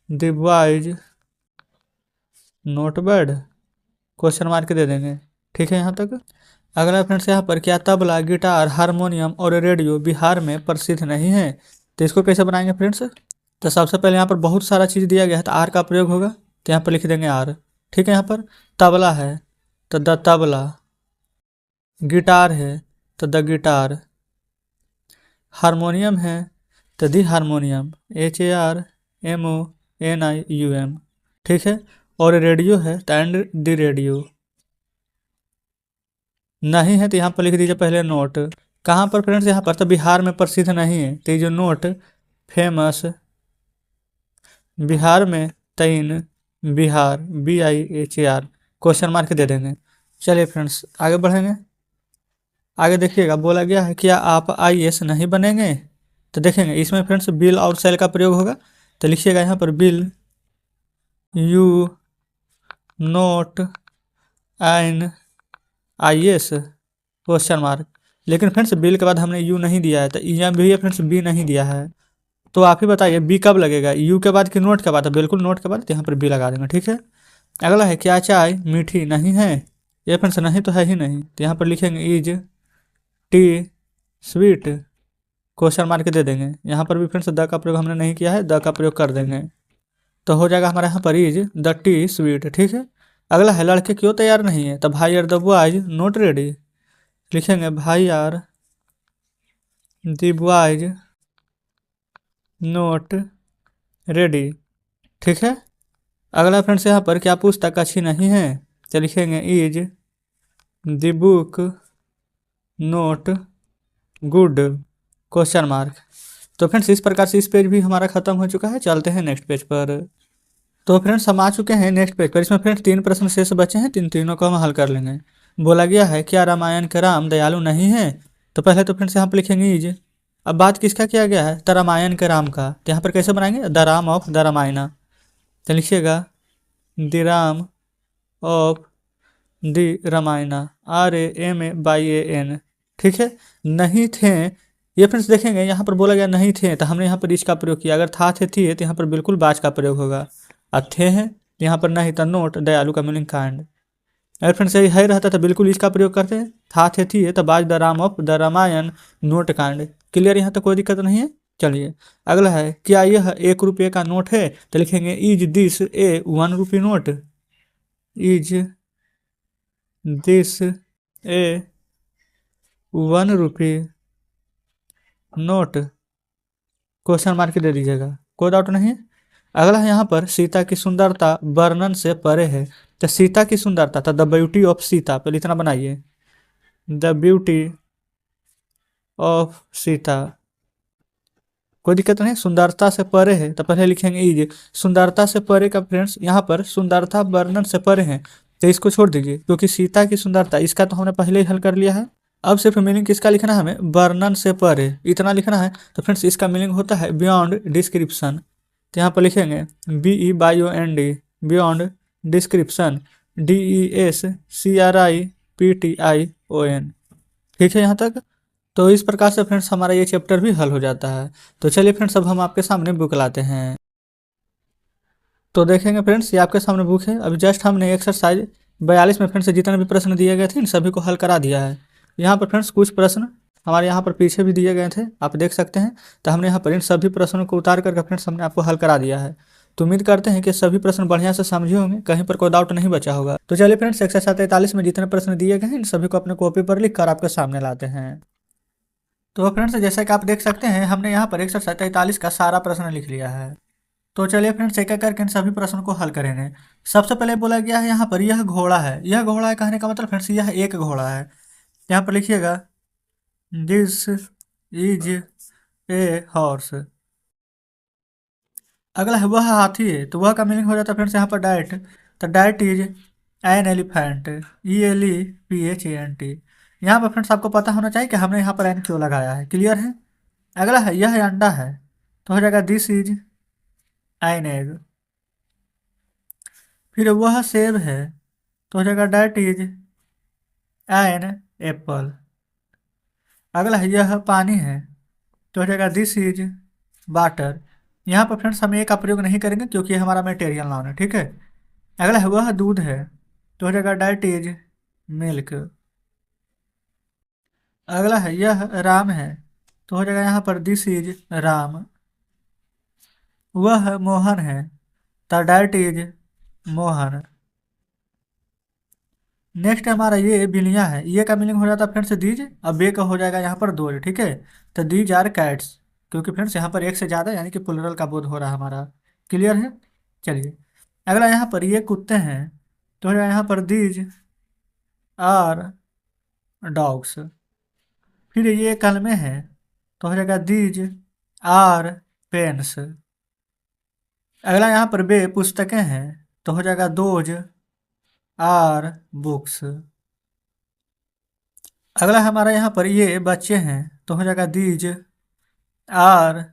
the boys not bad, question mark दे देंगे। ठीक है यहाँ तक। अगला फ्रेंड्स यहाँ पर क्या तबला गिटार हारमोनियम और रेडियो बिहार में प्रसिद्ध नहीं है, तो इसको कैसे बनाएंगे फ्रेंड्स, तो सबसे पहले यहाँ पर बहुत सारा चीज़ दिया गया है तो आर का प्रयोग होगा, तो यहाँ पर लिख देंगे आर। ठीक है। यहाँ पर तबला है तो द तबला, गिटार है तो द गिटार, हारमोनियम है तो दी हारमोनियम, HARMONIUM। ठीक है। और रेडियो है तो एंड द रेडियो। नहीं है तो यहाँ पर लिख दीजिए पहले नोट। कहाँ पर फ्रेंड्स, यहाँ पर तो बिहार में प्रसिद्ध नहीं है, तो ये जो नोट फेमस बिहार में तीन बिहार BIHAR, क्वेश्चन मार्क दे देंगे। चलिए फ्रेंड्स आगे बढ़ेंगे। आगे देखिएगा बोला गया है क्या आप IAS नहीं बनेंगे, तो देखेंगे इसमें फ्रेंड्स बिल और सेल का प्रयोग होगा, तो लिखिएगा यहाँ पर will you not an IAS question mark. लेकिन फ्रेंड्स बिल के बाद हमने यू नहीं दिया है, तो यहाँ भी फ्रेंड्स बी नहीं दिया है, तो आप ही बताइए बी कब लगेगा, यू के बाद कि नोट के बाद, तो बिल्कुल नोट के बाद, तो यहाँ पर बी लगा देंगे। ठीक है। अगला है क्या चाय मीठी नहीं है, ये फ्रेंड्स नहीं तो है ही नहीं, तो यहाँ पर लिखेंगे is tea sweet, question mark दे देंगे। यहाँ पर भी फ्रेंड्स द का प्रयोग हमने नहीं किया है, द का प्रयोग कर देंगे, तो हो जाएगा हमारे यहाँ पर इज द टी स्वीट। ठीक है। अगला है लड़के क्यों तैयार नहीं है, तो भाई are the boys not ready, लिखेंगे भाई are the boys not ready. ठीक है। अगला फ्रेंड्स यहाँ पर क्या पुस्तक अच्छी नहीं है, तो लिखेंगे is the book note good question mark. तो फ्रेंड्स इस प्रकार से इस पेज भी हमारा खत्म हो चुका है। चलते हैं नेक्स्ट पेज पर। तो फ्रेंड्स हम आ चुके हैं नेक्स्ट पेज पर। इसमें फ्रेंड्स 3 प्रश्न शेष बचे हैं, तीनों को हम हल कर लेंगे। बोला गया है क्या रामायण के राम दयालु नहीं है। तो पहले तो फ्रेंड्स यहाँ पर लिखेंगे इज। अब बात किसका किया गया है, द रामायण के राम का। तो यहाँ पर कैसे बनाएंगे, the Ram of the Ramayana. तो लिखिएगा the Ram of the Ramayana, RAMAYAN। ठीक है। नहीं थे, ये फ्रेंड्स देखेंगे यहाँ पर बोला गया नहीं थे, तो हमने यहाँ पर इसका प्रयोग किया। अगर था थे थी तो यहाँ पर बिल्कुल बाज का प्रयोग होगा। अब थे हैं तो यहाँ पर नहीं था, नोट दयालु का मीनिंग काइंड। अगर फ्रेंड्स यही है रहता तो बिल्कुल इसका प्रयोग करते हैं। था थे थी है तो was the Ram of the Ramayana not kind. Clear, यहाँ तक कोई दिक्कत नहीं है। चलिए अगला है क्या यह 1 रुपये का नोट है। तो लिखेंगे is this a 1 rupee note. Is this a 1 rupee note question mark दे दीजिएगा, कोई डाउट नहीं है। अगला है यहाँ पर सीता की सुंदरता वर्णन से परे है। तो सीता की सुंदरता था द ब्यूटी ऑफ सीता, पहले इतना बनाइए, द ब्यूटी ऑफ सीता। कोई दिक्कत नहीं, सुंदरता से परे है तो पहले लिखेंगे इज। सुंदरता से परे का फ्रेंड्स यहाँ पर सुंदरता वर्णन से परे है, तो इसको छोड़ दीजिए क्योंकि सीता की सुंदरता इसका तो हमने पहले ही हल कर लिया है। अब सिर्फ मीनिंग किसका लिखना है, हमें वर्णन से परे इतना लिखना है। तो फ्रेंड्स इसका मीनिंग होता है बियॉन्ड डिस्क्रिप्शन। तो यहाँ पर लिखेंगे BEYOND, बियॉन्ड डिस्क्रिप्शन, DESCRIPTION। ठीक है यहाँ तक। तो इस प्रकार से फ्रेंड्स हमारा ये चैप्टर भी हल हो जाता है। तो चलिए फ्रेंड्स अब हम आपके सामने बुक लाते हैं। तो देखेंगे फ्रेंड्स ये आपके सामने बुक है। अभी जस्ट हमने एक्सरसाइज 42 में फ्रेंड्स जितने भी प्रश्न दिए गए थे इन सभी को हल करा दिया है। यहाँ पर फ्रेंड्स कुछ प्रश्न हमारे यहाँ पर पीछे भी दिए गए थे, आप देख सकते हैं। तो हमने यहाँ पर इन सभी प्रश्नों को उतार करके फ्रेंड्स हमने आपको हल करा दिया है। तो उम्मीद करते हैं कि सभी प्रश्न बढ़िया से समझे होंगे, कहीं पर कोई डाउट नहीं बचा होगा। तो चलिए फ्रेंड्स एक्सरसाइज 43 में जितने प्रश्न दिए गए हैं इन सभी को अपने कॉपी पर लिख कर आपके सामने लाते हैं। तो फ्रेंड्स जैसा कि आप देख सकते हैं हमने यहाँ पर एक्सरसाइज 43 का सारा प्रश्न लिख लिया है। तो चलिए फ्रेंड्स एक एक करके इन सभी प्रश्नों को हल करेंगे। सबसे पहले बोला गया है यहाँ पर यह घोड़ा है। यह घोड़ा है कहने का मतलब फ्रेंड्स यह एक घोड़ा है। यहाँ पर लिखिएगा दिस इज ए हॉर्स। अगला है वह हाथी है, तो वह का मीनिंग हो जाता है फ्रेंड्स यहाँ पर डाइट। तो diet is an elephant, ELEPHANT। यहाँ पर फ्रेंड्स आपको पता होना चाहिए कि हमने यहाँ पर एन क्यों लगाया है। क्लियर है। अगला है यह अंडा है, तो हो जाएगा दिस इज एन एग। फिर वह सेब है, तो हो जाएगा डेट इज एन एप्पल। अगला है यह पानी है, तो हो जाएगा दिस इज वाटर। यहाँ पर फ्रेंड्स हम ए का प्रयोग नहीं करेंगे क्योंकि ये हमारा मटेरियल नाउन है। ठीक है। अगला है वह दूध है, तो हो जाएगा डेट इज मिल्क। अगला है यह राम है, तो हो जाएगा यहाँ पर दिस इज राम। वह मोहन है, तो डेट इज मोहन। नेक्स्ट हमारा ये बिल्लियाँ है। ये का मीनिंग हो जाता है फ्रेंड्स दीज। अब बे का हो जाएगा यहाँ पर दो। ठीक है। तो दीज आर कैट्स, क्योंकि फ्रेंड्स यहाँ पर एक से ज़्यादा यानी कि प्लुरल का बोध हो रहा है हमारा। क्लियर है। चलिए अगला यहाँ पर ये कुत्ते हैं, तो हो जाएगा यहाँ पर दीज आर डॉग्स। फिर ये कलमे हैं, तो हो जाएगा दीज आर पेन्स। अगला यहाँ पर बे पुस्तकें हैं, तो हो जाएगा दोज आर बुक्स। अगला हमारा यहाँ पर ये बच्चे हैं, तो हो जाएगा दीज आर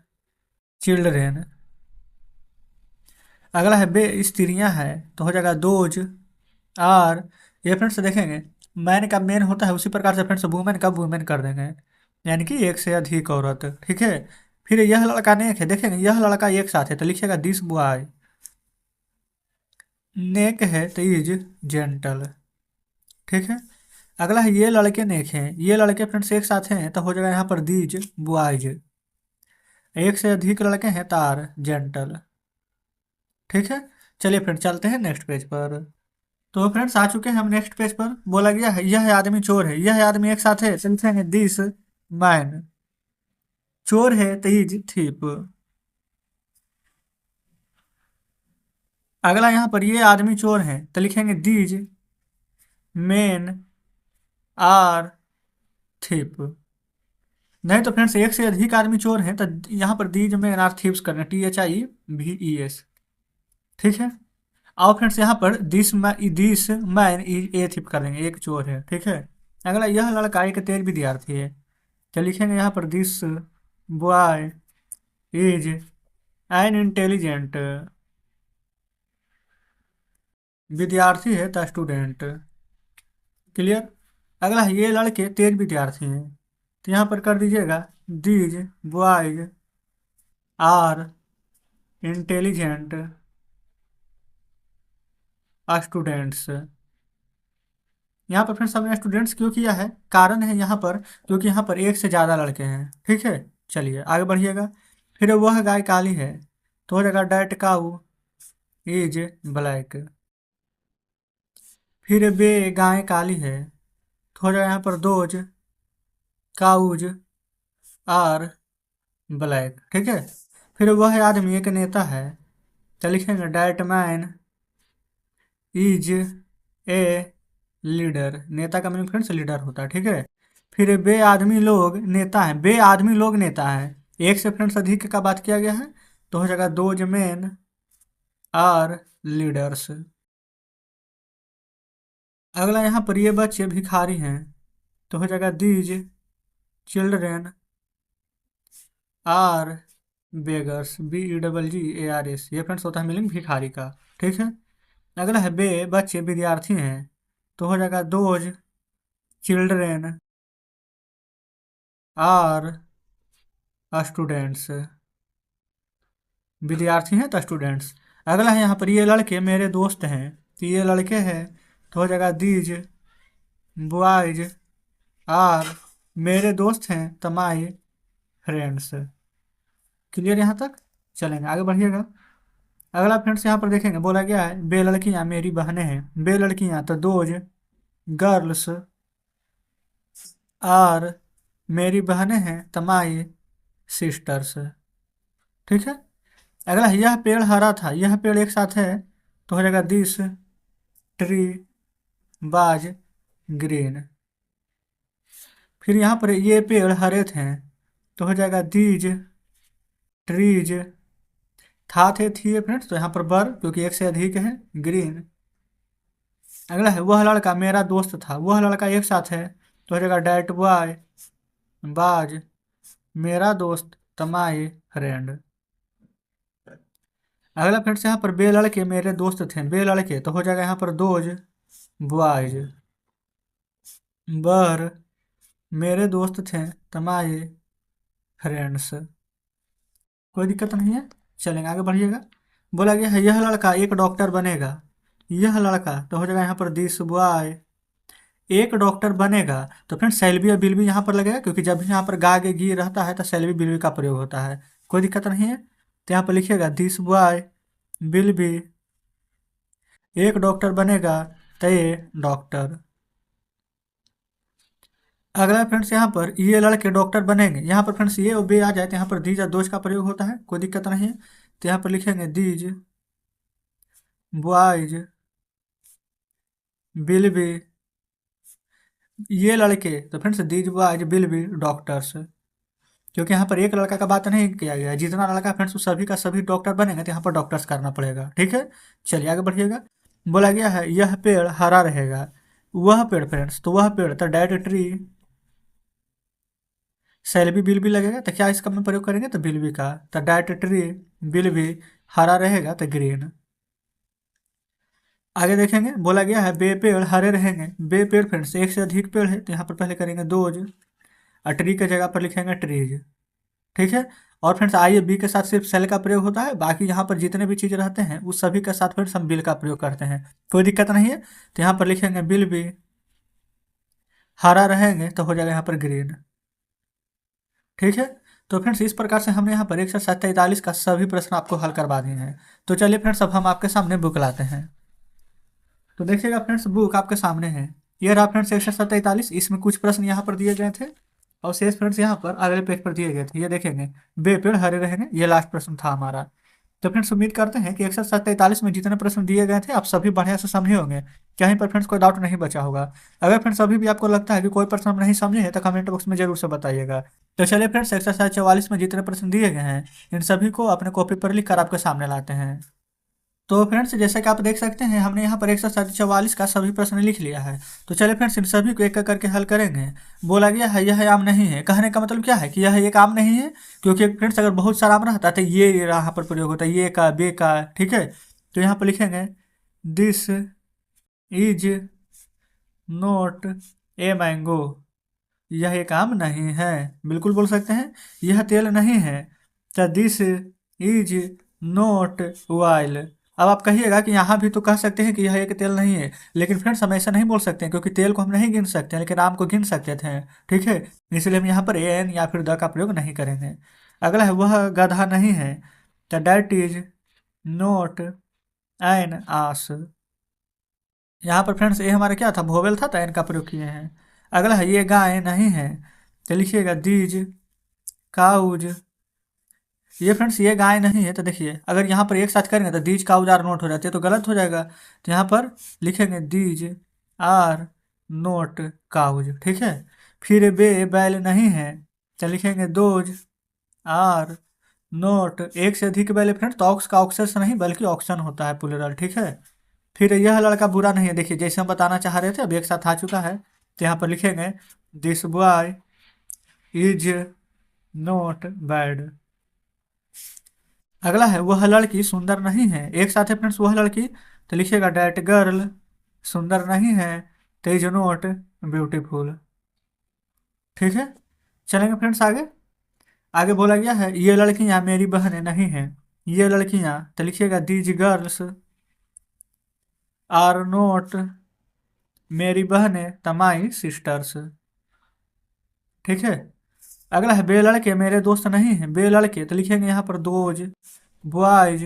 चिल्ड्रेन। अगला है बे स्त्रियाँ हैं, तो हो जाएगा दोज आर। ये फ्रेंड्स देखेंगे मैन का मेन होता है, उसी प्रकार से फ्रेंड्स वुमेन का वुमेन कर देंगे, यानी कि एक से अधिक औरत। ठीक है। फिर यह लड़का नेक है, देखेंगे यह लड़का एक साथ है, तो लिखिएगा दिस बॉय। नेक है तो इज जेंटल। ठीक है। अगला है ये लड़के नेक हैं। ये लड़के फ्रेंड्स एक साथ हैं, तो हो जाएगा यहाँ पर दीज बॉयज। एक से अधिक लड़के हैं तार जेंटल। ठीक है। चलिए फ्रेंड्स चलते हैं नेक्स्ट पेज पर। तो फ्रेंड्स आ चुके हैं हम नेक्स्ट पेज पर। बोला गया है यह आदमी चोर है, यह आदमी एक साथ है, चलते हैं दिस मैन। चोर है तेज थिप। अगला यहाँ पर ये आदमी चोर है तो लिखेंगे दीज मेन आर थिप। नहीं तो फ्रेंड्स एक से अधिक आदमी चोर हैं तो यहाँ पर दीज मेन आर थीप्स करना THIVES। ठीक है। आओ फ्रेंड्स यहाँ पर दिस मैन ए थिप करेंगे, एक चोर है। ठीक है। अगला यह लड़का एक तेज विद्यार्थी है तो लिखेंगे यहाँ पर this boy is an intelligent. विद्यार्थी है तो स्टूडेंट। क्लियर। अगला ये लड़के तेज विद्यार्थी हैं तो यहाँ पर कर दीजिएगा these boys are intelligent students. यहाँ पर फ्रेंड्स हमने स्टूडेंट्स क्यों किया है, कारण है यहाँ पर क्योंकि यहाँ पर एक से ज़्यादा लड़के हैं। ठीक है। चलिए आगे बढ़िएगा। फिर वह गाय काली है तो हो जाएगा डैट काऊ इज ब्लैक। फिर वे गाय काली है तो हो जाएगा यहाँ पर दोज काउज आर ब्लैक। ठीक है। फिर वह आदमी एक नेता है तो लिखेंगे that man is a leader. नेता का मीनिंग फ्रेंड्स लीडर होता है। ठीक है। फिर बे आदमी लोग नेता हैं, बे आदमी लोग नेता हैं, एक से फ्रेंड्स अधिक का बात किया गया है तो हो जाएगा दोज मेन आर लीडर्स। अगला यहाँ पर ये बच्चे भिखारी हैं तो हो जाएगा these children are beggars BEGGARS। ये फ्रेंड्स होता है मीनिंग भिखारी का। ठीक है। अगला है बे बच्चे विद्यार्थी हैं तो हो जाएगा दोज चिल्ड्रेन आर स्टूडेंट्स। विद्यार्थी हैं तो स्टूडेंट्स। अगला है यहाँ पर ये लड़के मेरे दोस्त हैं तो ये लड़के हैं तो हो जाएगा दीज बॉयज आर मेरे दोस्त हैं तो माई फ्रेंड्स। क्लियर यहाँ तक। चलेंगे आगे बढ़िएगा। अगला फ्रेंड्स यहाँ पर देखेंगे बोला गया है बे लड़कियाँ मेरी बहनें हैं। बे लड़कियाँ तो दोज गर्ल्स आर मेरी बहनें हैं तो माई सिस्टर्स। ठीक है। अगला यह पेड़ हरा था, यह पेड़ एक साथ है तो हो जाएगा दिस ट्री बाज ग्रीन। फिर यहाँ पर ये पेड़ हरे थे तो हो जाएगा दीज ट्रीज था थे थी फ्रेंड्स तो यहाँ पर बर क्योंकि एक से अधिक है ग्रीन। अगला है वह लड़का मेरा दोस्त था, वह लड़का एक साथ है तो हो जाएगा डैट बॉय बाज मेरा दोस्त तमाई फ्रेंड। अगला फ्रेंड्स यहाँ पर बे लड़के मेरे दोस्त थे, बे लड़के तो हो जाएगा यहाँ पर दोज बॉयज बर मेरे दोस्त थे तमाई फ्रेंड्स। कोई दिक्कत नहीं है। चलेंगे आगे बढ़िएगा। बोला गया है यह लड़का एक डॉक्टर बनेगा, यह लड़का तो हो जाएगा यहाँ पर दिस बॉय एक डॉक्टर बनेगा तो फ्रेंड्स शैल बी और विल बी यहाँ पर लगेगा क्योंकि जब भी यहाँ पर गा गे गी रहता है तो शैल बी विल बी का प्रयोग होता है। कोई दिक्कत नहीं है। तो यहाँ पर लिखिएगा दिस बॉय विल बी एक डॉक्टर बनेगा तो ये डॉक्टर। अगला फ्रेंड्स यहाँ पर ये लड़के डॉक्टर बनेंगे, यहाँ पर फ्रेंड्स ये और बे आ जाए तो यहाँ पर दीज और दोज का प्रयोग होता है। कोई दिक्कत नहीं है। तो यहाँ पर लिखेंगे दीज बॉयज विल बी ये लड़के तो friends these boys will be doctors. क्योंकि यहाँ पर एक लड़का का बात नहीं किया गया है, जितना लड़का फ्रेंड्स सभी का सभी डॉक्टर बनेंगे तो यहाँ पर डॉक्टर्स करना पड़ेगा। ठीक है। चलिए आगे बढ़िएगा। बोला गया है यह पेड़ हरा रहेगा, वह पेड़ फ्रेंड्स तो वह पेड़ तो डेट ट्री शैल बी बिल भी लगेगा तो क्या इसका में प्रयोग करेंगे तो बिल भी का तो डेट ट्री बिल भी हरा रहेगा तो ग्रीन। आगे देखेंगे बोला गया है बे पेड़ हरे रहेंगे, बे पेड़ फ्रेंड्स एक से अधिक पेड़ है तो यहाँ पर पहले करेंगे दोज और ट्री के जगह पर लिखेंगे ट्रीज। ठीक है। और फ्रेंड्स आई बी के साथ सिर्फ सेल का प्रयोग होता है, बाकी यहाँ पर जितने भी चीज़ रहते हैं उस सभी के साथ फ्रेंड्स हम बिल का प्रयोग करते हैं। कोई दिक्कत नहीं है। तो यहाँ पर लिखेंगे बिल भी हरा रहेंगे तो हो जाएगा यहाँ पर ग्रीन। ठीक है। तो फ्रेंड्स इस प्रकार से हमने यहाँ पर 143 का सभी प्रश्न आपको हल करवा दिए हैं। तो चलिए फ्रेंड्स अब हम आपके सामने बुक लाते हैं। तो देखिएगा फ्रेंड्स बुक आपके सामने है, ये रहा फ्रेंड्स 143। इसमें कुछ प्रश्न यहाँ पर दिए गए थे और शेष फ्रेंड्स यहाँ पर अगले पेज पर दिए गए थे, ये देखेंगे। बे पेड़ हरे रहेंगे, ये लास्ट प्रश्न था हमारा। तो फ्रेंड्स उम्मीद करते हैं कि एक्सरसाइज 43 में जितने प्रश्न दिए गए थे आप सभी बढ़िया से समझे होंगे, कहीं पर फ्रेंड्स कोई डाउट नहीं बचा होगा। अगर फ्रेंड्स अभी भी आपको लगता है कि कोई प्रश्न हम नहीं समझे हैं तो कमेंट बॉक्स में जरूर से बताइएगा। तो चलिए फ्रेंड्स, एक्सरसाइज 44 में जितने प्रश्न दिए गए हैं इन सभी को अपने कॉपी पर लिख कर आपके सामने लाते हैं। तो फ्रेंड्स जैसे कि आप देख सकते हैं हमने यहाँ पर 144 का सभी प्रश्न लिख लिया है। तो चलिए फ्रेंड्स इन सभी को एक एक करके हल करेंगे। बोला गया है यह आम नहीं है, कहने का मतलब क्या है कि यह एक आम नहीं है, क्योंकि फ्रेंड्स अगर बहुत सारा आम रहता तो ये यहाँ पर प्रयोग होता है, ये का बे का, ठीक है। तो यहाँ पर लिखेंगे this is not a mango, यह एक आम नहीं है। बिल्कुल बोल सकते हैं यह तेल नहीं है। तो दिस इज नॉट ऑयल। अब आप कहिएगा कि यहाँ भी तो कह सकते हैं कि यह एक तेल नहीं है, लेकिन फ्रेंड्स हम ऐसा नहीं बोल सकते हैं क्योंकि तेल को हम नहीं गिन सकते हैं, लेकिन आम को गिन सकते थे, ठीक है। इसलिए हम यहाँ पर एन या फिर द का प्रयोग नहीं करेंगे। अगला है वह गधा नहीं है। तो डैट इज नॉट एन आस। यहाँ पर फ्रेंड्स ये हमारा क्या था, वोवेल था तो एन का प्रयोग किए हैं। अगला है ये गाय नहीं है। तो लिखिएगा दीज काउज। ये फ्रेंड्स ये गाय नहीं है, तो देखिए अगर यहाँ पर एक साथ करेंगे तो दीज काउज आर नोट हो जाती है तो गलत हो जाएगा। तो यहाँ पर लिखेंगे दीज आर नोट काउज, ठीक है। फिर बे बैल नहीं है। तो लिखेंगे दोज आर नोट, एक से अधिक बैल फ्रेंड्स तो ऑक्स का ऑक्सेस नहीं बल्कि ऑक्शन होता है प्लूरल, ठीक है। फिर यह लड़का बुरा नहीं है, देखिए जैसे हम बताना चाह रहे थे अब एक साथ आ चुका है। तो यहाँ पर लिखेंगे this boy is not bad. अगला है वह लड़की सुंदर नहीं है, एक साथ है फ्रेंड्स वह लड़की। तो लिखिएगा डैट गर्ल सुंदर नहीं है, तो इज नॉट ब्यूटीफुल, ठीक है। चलेंगे फ्रेंड्स आगे। आगे बोला गया है ये लड़कियां मेरी बहनें नहीं हैं। ये लड़कियां, तो लिखिएगा दीज गर्ल्स आर नॉट मेरी बहनें तमाई सिस्टर्स, ठीक है। अगला है बे लड़के मेरे दोस्त नहीं है। बे लड़के, तो लिखेंगे यहाँ पर दोज बॉयज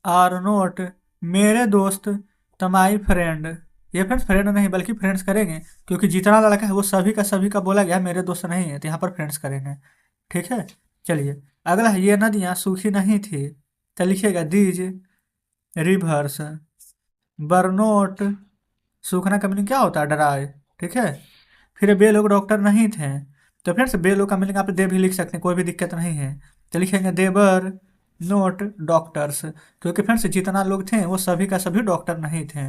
आर नोट मेरे दोस्त तमाई फ्रेंड। ये फ्रेंड्स फ्रेंड नहीं बल्कि फ्रेंड्स करेंगे, क्योंकि जितना लड़का है वो सभी का बोला गया, मेरे दोस्त नहीं है तो यहाँ पर फ्रेंड्स करेंगे, ठीक है। चलिए अगला है ये नदियाँ सूखी नहीं थी। तो लिखिएगा दीज रिवर्स बरनोट, सूखना का मीनिंग क्या होता है, ड्राई, ठीक है। फिर बे लोग डॉक्टर नहीं थे। तो फ्रेंड्स बे लोग का मीनिंग आप दे भी लिख सकते हैं, कोई भी दिक्कत नहीं है। तो लिखेंगे देवर नोट डॉक्टर्स, क्योंकि फ्रेंड्स जितना लोग थे वो सभी का सभी डॉक्टर नहीं थे।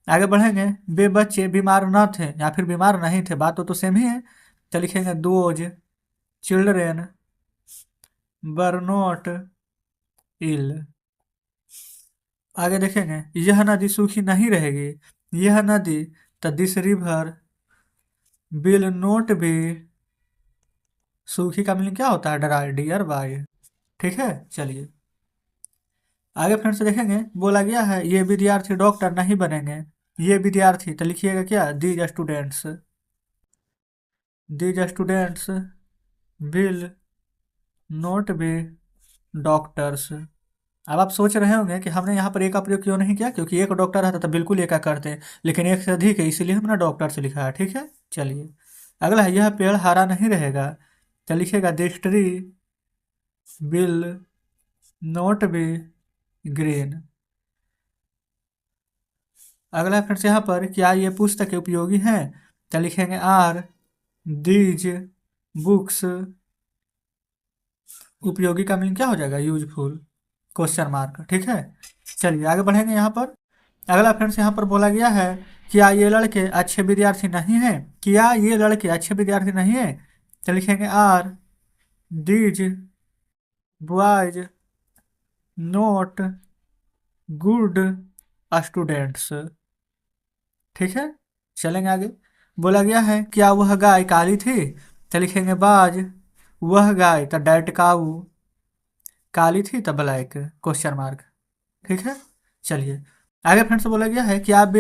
आगे बढ़ेंगे बे बच्चे बीमार न थे या फिर बीमार नहीं थे, बात तो सेम ही है। तो लिखेंगे those children were not ill. आगे देखेंगे यह नदी सूखी नहीं रहेगी। यह नदी, तो this river will not be, सूखी का मीनिंग क्या होता है, ड्राई डियर बाय, ठीक है। चलिए आगे फ्रेंड्स देखेंगे बोला गया है ये विद्यार्थी डॉक्टर नहीं बनेंगे। ये विद्यार्थी, तो लिखिएगा क्या these students, these students will not be doctors. अब आप सोच रहे होंगे कि हमने यहाँ पर एक का प्रयोग क्यों नहीं किया, क्योंकि एक डॉक्टर रहता तो बिल्कुल एक का करते, लेकिन एक से अधिक है इसीलिए हमने डॉक्टर से लिखा है, ठीक है। चलिए अगला है यह पेड़ हरा नहीं रहेगा। तो लिखिएगा this tree will not be green. अगला फ्रेंड्स यहाँ पर क्या ये पुस्तकें उपयोगी हैं। तो लिखेंगे आर दीज बुक्स, उपयोगी का मीनिंग क्या हो जाएगा, यूजफुल, क्वेश्चन मार्क, ठीक है। चलिए आगे बढ़ेंगे यहाँ पर। अगला फ्रेंड्स यहाँ पर बोला गया है क्या ये लड़के अच्छे विद्यार्थी नहीं हैं। क्या ये लड़के अच्छे विद्यार्थी नहीं हैं। तो लिखेंगे are these boys not good students, ठीक है। चलेंगे आगे। बोला गया है क्या वह गाय काली थी। तो लिखेंगे बाज वह गाय, तो डेट काऊ, काली थी तो ब्लैक, क्वेश्चन मार्क, ठीक है। चलिए आगे फ्रेंड्स बोला गया है कि आप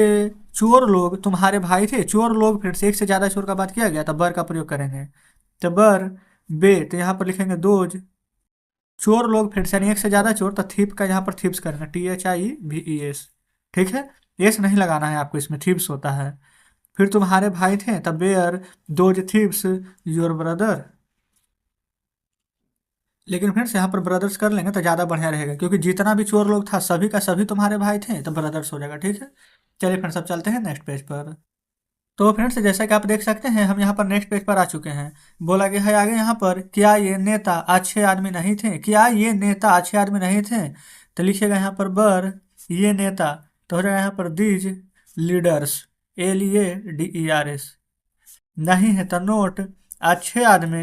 चोर लोग तुम्हारे भाई थे। चोर लोग फ्रेंड्स एक से ज़्यादा चोर का बात किया गया तो बर का प्रयोग करेंगे। तो बर बे, तो यहाँ पर लिखेंगे दोज चोर लोग फ्रेंड्स, यानी एक से ज़्यादा चोर, तो थीप का यहाँ पर थीप्स करेंगे THIEVES, ठीक है। एस नहीं लगाना है आपको, इसमें थीप्स होता है। फिर तुम्हारे भाई थे, तब were those thieves your brother. लेकिन फ्रेंड्स यहाँ पर ब्रदर्स कर लेंगे तो ज़्यादा बढ़िया रहेगा, क्योंकि जितना भी चोर लोग था सभी का सभी तुम्हारे भाई थे, तो ब्रदर्स हो जाएगा। ठीक है, चलिए फ्रेंड्स अब चलते हैं नेक्स्ट पेज पर। तो फ्रेंड्स जैसा कि आप देख सकते हैं हम यहाँ पर नेक्स्ट पेज पर आ चुके हैं। बोला गया है आगे यहाँ पर, क्या ये नेता अच्छे आदमी नहीं थे, क्या ये नेता अच्छे आदमी नहीं थे। तो लिखिएगा यहाँ पर बर ये नेता, तो हो जाएगा यहाँ पर दीज लीडर्स, LEADERS। नहीं है तो नोट अच्छे आदमी,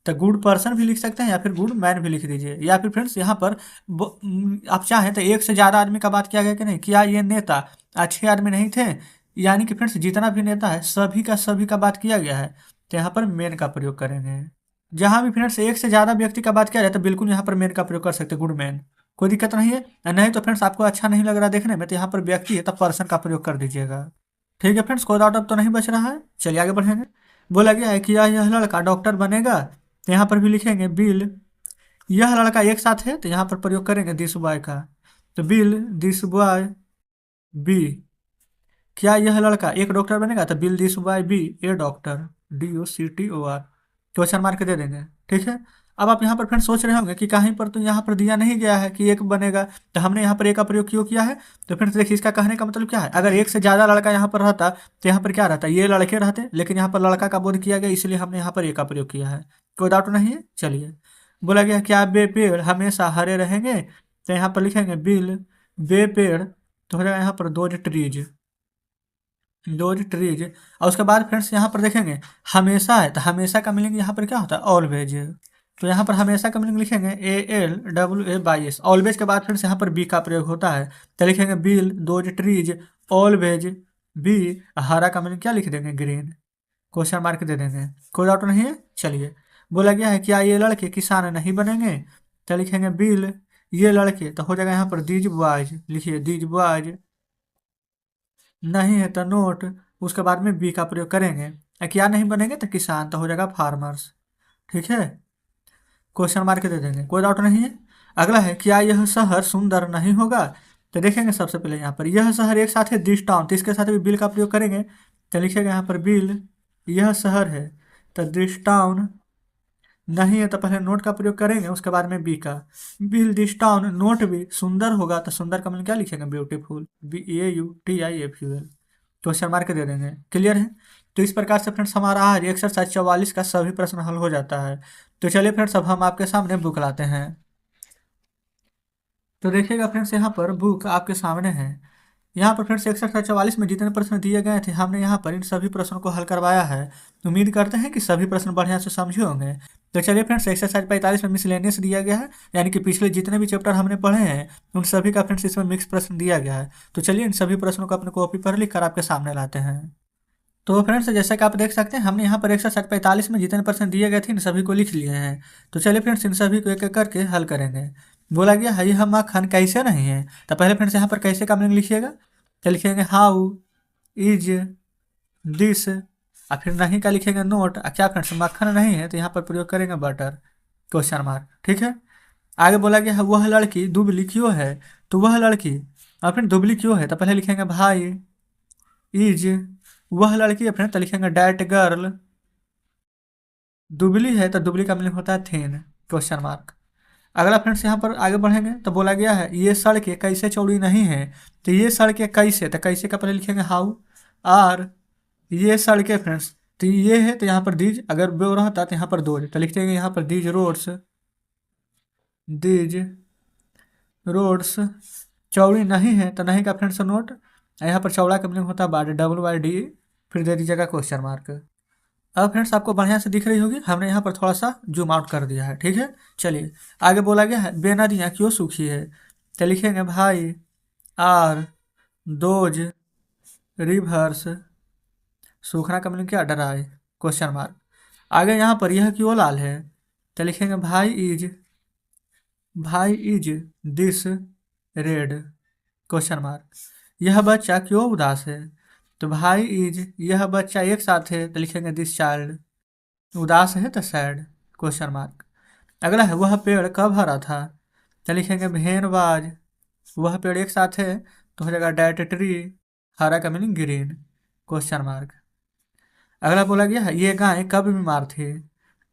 तो गुड पर्सन भी लिख सकते हैं या फिर गुड मैन भी लिख दीजिए। या फिर फ्रेंड्स यहाँ पर आप चाहें तो एक से ज़्यादा आदमी का बात किया गया कि नहीं, क्या ये नेता अच्छे आदमी नहीं थे, यानी कि फ्रेंड्स जितना भी नेता है सभी का बात किया गया है, तो यहाँ पर मेन का प्रयोग करेंगे। जहाँ भी फ्रेंड्स एक से ज़्यादा व्यक्ति का बात किया जाए तो बिल्कुल यहाँ पर मेन का प्रयोग कर सकते हैं, गुड मैन, कोई दिक्कत नहीं है। नहीं तो फ्रेंड्स आपको अच्छा नहीं लग रहा देखने में, तो यहाँ पर व्यक्ति है तो पर्सन का प्रयोग कर दीजिएगा। ठीक है फ्रेंड्स, कोई डाउट अब तो नहीं बच रहा है, चलिए आगे बढ़ेंगे। बोला गया है कि यह लड़का डॉक्टर बनेगा, तो यहाँ पर भी लिखेंगे बिल। यह लड़का एक साथ है तो यहाँ पर प्रयोग करेंगे दिस बॉय का, तो बिल दिस बॉय बी। क्या यह लड़का एक डॉक्टर बनेगा, तो will this boy be a doctor, DOCTOR, question mark दे देंगे। ठीक है, अब आप यहाँ पर फ्रेंड सोच रहे होंगे कि कहीं पर तो यहाँ पर दिया नहीं गया है कि एक बनेगा, तो हमने यहाँ पर एक का प्रयोग क्यों किया है। तो फ्रेंड्स देखिए इसका कहने का मतलब क्या है, अगर एक से ज़्यादा लड़का यहाँ पर रहता तो यहाँ पर क्या रहता, ये लड़के रहते, लेकिन यहाँ पर लड़का का बोध किया गया, इसलिए हमने यहाँ पर एक का प्रयोग किया है। कोई डाउट नहीं है, चलिए। बोला गया क्या बे पेड़ हमेशा हरे रहेंगे, तो यहाँ पर लिखेंगे बिल बे पेड़, तो हो जाएगा यहाँ पर दोज ट्रीज। और उसके बाद फ्रेंड्स यहाँ पर देखेंगे हमेशा है, तो हमेशा का मीनिंग यहाँ पर क्या होता है, ऑलवेज। तो यहाँ पर हमेशा का मीनिंग लिखेंगे ALWAYS। ऑलवेज के बाद फ्रेंड्स यहाँ पर बी का प्रयोग होता है, तो लिखेंगे bill those trees always be. हरा का मीनिंग क्या लिख देंगे, ग्रीन, क्वेश्चन मार्क दे देंगे। कोई डाउट नहीं है, चलिए। बोला गया है क्या ये लड़के किसान नहीं बनेंगे, तो लिखेंगे बिल ये लड़के, तो हो जाएगा यहाँ पर दीज बॉयज, लिखिए दीज बॉयज। नहीं है तो नोट, उसके बाद में बी का प्रयोग करेंगे। क्या नहीं बनेंगे, तो किसान, तो हो जाएगा फार्मर्स। ठीक है, क्वेश्चन मार्क दे देंगे, कोई डाउट नहीं है। अगला है क्या यह शहर सुंदर नहीं होगा, तो देखेंगे सबसे पहले यहाँ पर यह शहर एक साथ है दिस टाउन, तो इसके साथ भी बिल का प्रयोग करेंगे, तो लिखेगा यहाँ पर बिल यह शहर है, तो दिस टाउन। नहीं है तो पहले नोट का प्रयोग करेंगे, उसके बाद में बी का, बिल दिस टाउन नोट भी सुंदर होगा, तो सुंदर का मतलब क्या लिखेंगे, ब्यूटीफुल, BAUTIFUL, क्वेश्चन मार्क दे देंगे। क्लियर है, तो इस प्रकार से फ्रेंड्स हमारा आज एक्सरसाइज 44 का सभी प्रश्न हल हो जाता है। तो चलिए फ्रेंड्स अब हम आपके सामने बुक लाते हैं। तो देखिएगा फ्रेंड्स यहाँ पर बुक आपके सामने है। यहाँ पर फ्रेंड्स एक्सरसाइज 44 में जितने प्रश्न दिए गए थे हमने यहाँ पर इन सभी प्रश्नों को हल करवाया है। उम्मीद करते हैं कि सभी प्रश्न बढ़िया से समझे होंगे। तो चलिए फ्रेंड्स एक्सरसाइज 45 में मिसलेनियस दिया गया है, यानी कि पिछले जितने भी चैप्टर हमने पढ़े हैं उन सभी का फ्रेंड्स इसमें मिक्स प्रश्न दिया गया है। तो चलिए इन सभी प्रश्नों को अपने कॉपी पर लिख कर आपके सामने लाते हैं। तो फ्रेंड्स जैसा कि आप देख सकते हैं हमने यहाँ पर एक्सरसाइज 45 में जितने प्रश्न दिए गए थे इन सभी को लिख लिए हैं। तो चलिए फ्रेंड्स इन सभी को एक एक करके हल करेंगे। बोला गया है यह मक्खन कैसे नहीं है, तो पहले फ्रेंड्स यहाँ पर कैसे का मीनिंग लिखिएगा, तो लिखेंगे हाउ इज दिस, और फिर नहीं का लिखेंगे नोट। क्या फ्रेंड्स मक्खन नहीं है तो यहाँ पर प्रयोग करेंगे बटर, क्वेश्चन मार्क। ठीक है, आगे बोला गया है वह लड़की दुबली क्यों है, तो वह लड़की, और फिर दुबली क्यों है तो पहले लिखेंगे भाई इज, वह लड़की है फ्रेंड तो लिखेंगे डैट गर्ल, दुबली है तो दुबली का मीनिंग होता है थीन, क्वेश्चन मार्क। अगला फ्रेंड्स यहाँ पर आगे बढ़ेंगे तो बोला गया है ये सड़कें कैसे चौड़ी नहीं है, तो ये सड़कें कैसे, तो कैसे का पहले लिखेंगे हाउ आर, ये सड़कें फ्रेंड्स, तो ये है तो यहाँ पर दीज, अगर बो रहता तो यहाँ पर दोज, तो लिखते हैं यहाँ पर दीज रोड्स चौड़ी नहीं है, तो नहीं का फ्रेंड्स नोट। यहाँ पर चौड़ा का मीनिंग होता है बाडी, WYD, फिर दे दीजिएगा क्वेश्चन मार्क। अब फ्रेंड्स आपको बढ़िया से दिख रही होगी, हमने यहाँ पर थोड़ा सा जूम आउट कर दिया है। ठीक है, चलिए आगे बोला गया है बेनदियाँ क्यों सूखी है, तो लिखेंगे भाई आर दोज रिवर्स, सूखना का मीनिंग क्या, ड्राई, क्वेश्चन मार्क। आगे यहाँ पर यह क्यों लाल है, तो लिखेंगे भाई is this red, question mark. यह बच्चा क्यों उदास है, तो भाई इज यह बच्चा एक साथ है तो लिखेंगे दिस चाइल्ड, उदास है तो सैड, क्वेश्चन मार्क। अगला है वह पेड़ कब हरा था, तो लिखेंगे भेनबाज, वह पेड़ एक साथ है तो हो जाएगा डेट ट्री, हरा का मीनिंग ग्रीन, क्वेश्चन मार्क। अगला बोला गया है ये गाय कब बीमार थी,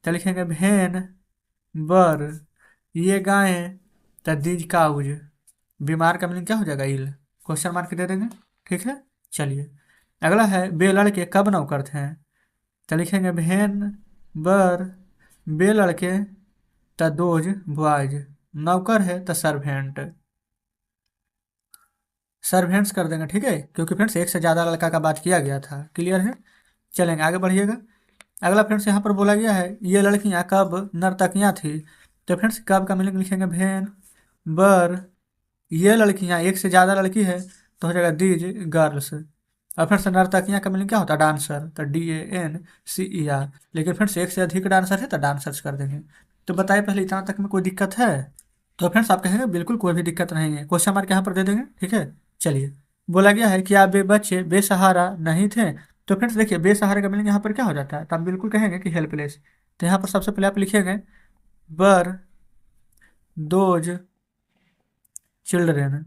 तो लिखेंगे भेन बर ये गाय दीज काउज। बीमार का मीनिंग क्या हो जाएगा, इल, क्वेश्चन मार्क दे देंगे। ठीक है, चलिए अगला है बे लड़के कब नौकर थे, तो लिखेंगे भेन बर बे लड़के दोज बॉयज। नौकर है तो सर्वेंट, सर्वेंट्स कर देंगे। ठीक है, क्योंकि फ्रेंड्स एक से ज़्यादा लड़का का बात किया गया था। क्लियर है, चलेंगे आगे बढ़िएगा। अगला फ्रेंड्स यहाँ पर बोला गया है ये लड़कियाँ कब नर्तकियाँ थी, तो फ्रेंड्स कब का मीनिंग लिखेंगे भेन बर ये लड़कियाँ, एक से ज़्यादा लड़की है तो हो जाएगा दीज गर्ल्स। और फ्रेंड्स नर्तकियाँ का मीनिंग क्या होता है, डांसर, तो DANCER। लेकिन फ्रेंड्स एक से अधिक डांसर है तो डांसर्स कर देंगे। तो बताइए पहले इतना तक में कोई दिक्कत है, तो फ्रेंड्स आप कहेंगे बिल्कुल कोई भी दिक्कत नहीं है, क्वेश्चन मार्क यहाँ पर दे देंगे। ठीक है, चलिए बोला गया है कि आप बच्चे बेसहारा नहीं थे, तो फ्रेंड्स देखिए बेसहारा का मीनिंग यहाँ पर क्या हो जाता है, तो आप बिल्कुल कहेंगे कि हेल्पलेस। तो यहाँ पर सबसे पहले आप लिखेंगे बर दोज चिल्ड्रेन,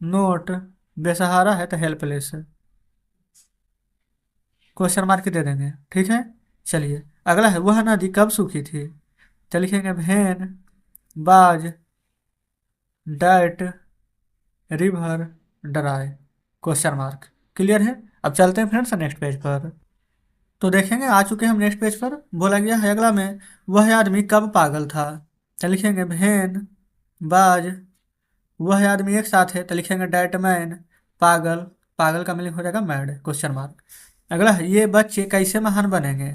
नोट बेसहारा है तो हेल्पलेस, क्वेश्चन मार्क दे देंगे। ठीक है, चलिए अगला है वह नदी कब सूखी थी, तो लिखेंगे भेन बाज that river dry, question mark. Clear है, अब चलते हैं फ्रेंड्स नेक्स्ट पेज पर। तो देखेंगे आ चुके हैं हम नेक्स्ट पेज पर। बोला गया है अगला में वह आदमी कब पागल था, तो लिखेंगे भेन बाज वह आदमी एक साथ है, तो लिखेंगे डैट मैन पागल, पागल का मीनिंग हो जाएगा मैड, क्वेश्चन मार्क। अगला है ये बच्चे कैसे महान बनेंगे,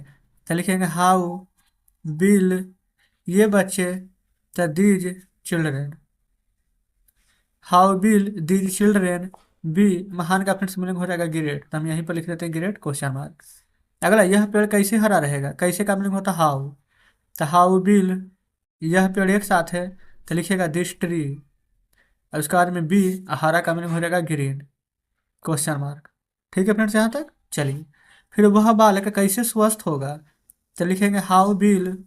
तो लिखेंगे हाउ बिल ये बच्चे तो these children, how will these children be महान का फ्रेंड्स मीनिंग हो जाएगा ग्रेट, तो हम यहीं पर लिख देते हैं ग्रेट, क्वेश्चन मार्क। अगला यह पेड़ कैसे हरा रहेगा, कैसे का मीनिंग होता है हाउ, तो हाउ बिल यह पेड़ एक साथ है तो लिखेगा दिस ट्री, और उसके बाद में बी हरा का मीनिंग हो जाएगा ग्रीन, क्वेश्चन मार्क। ठीक है फ्रेंड्स यहाँ तक, चलिए फिर वह बालक कैसे स्वस्थ होगा, तो लिखेंगे हाउ बिल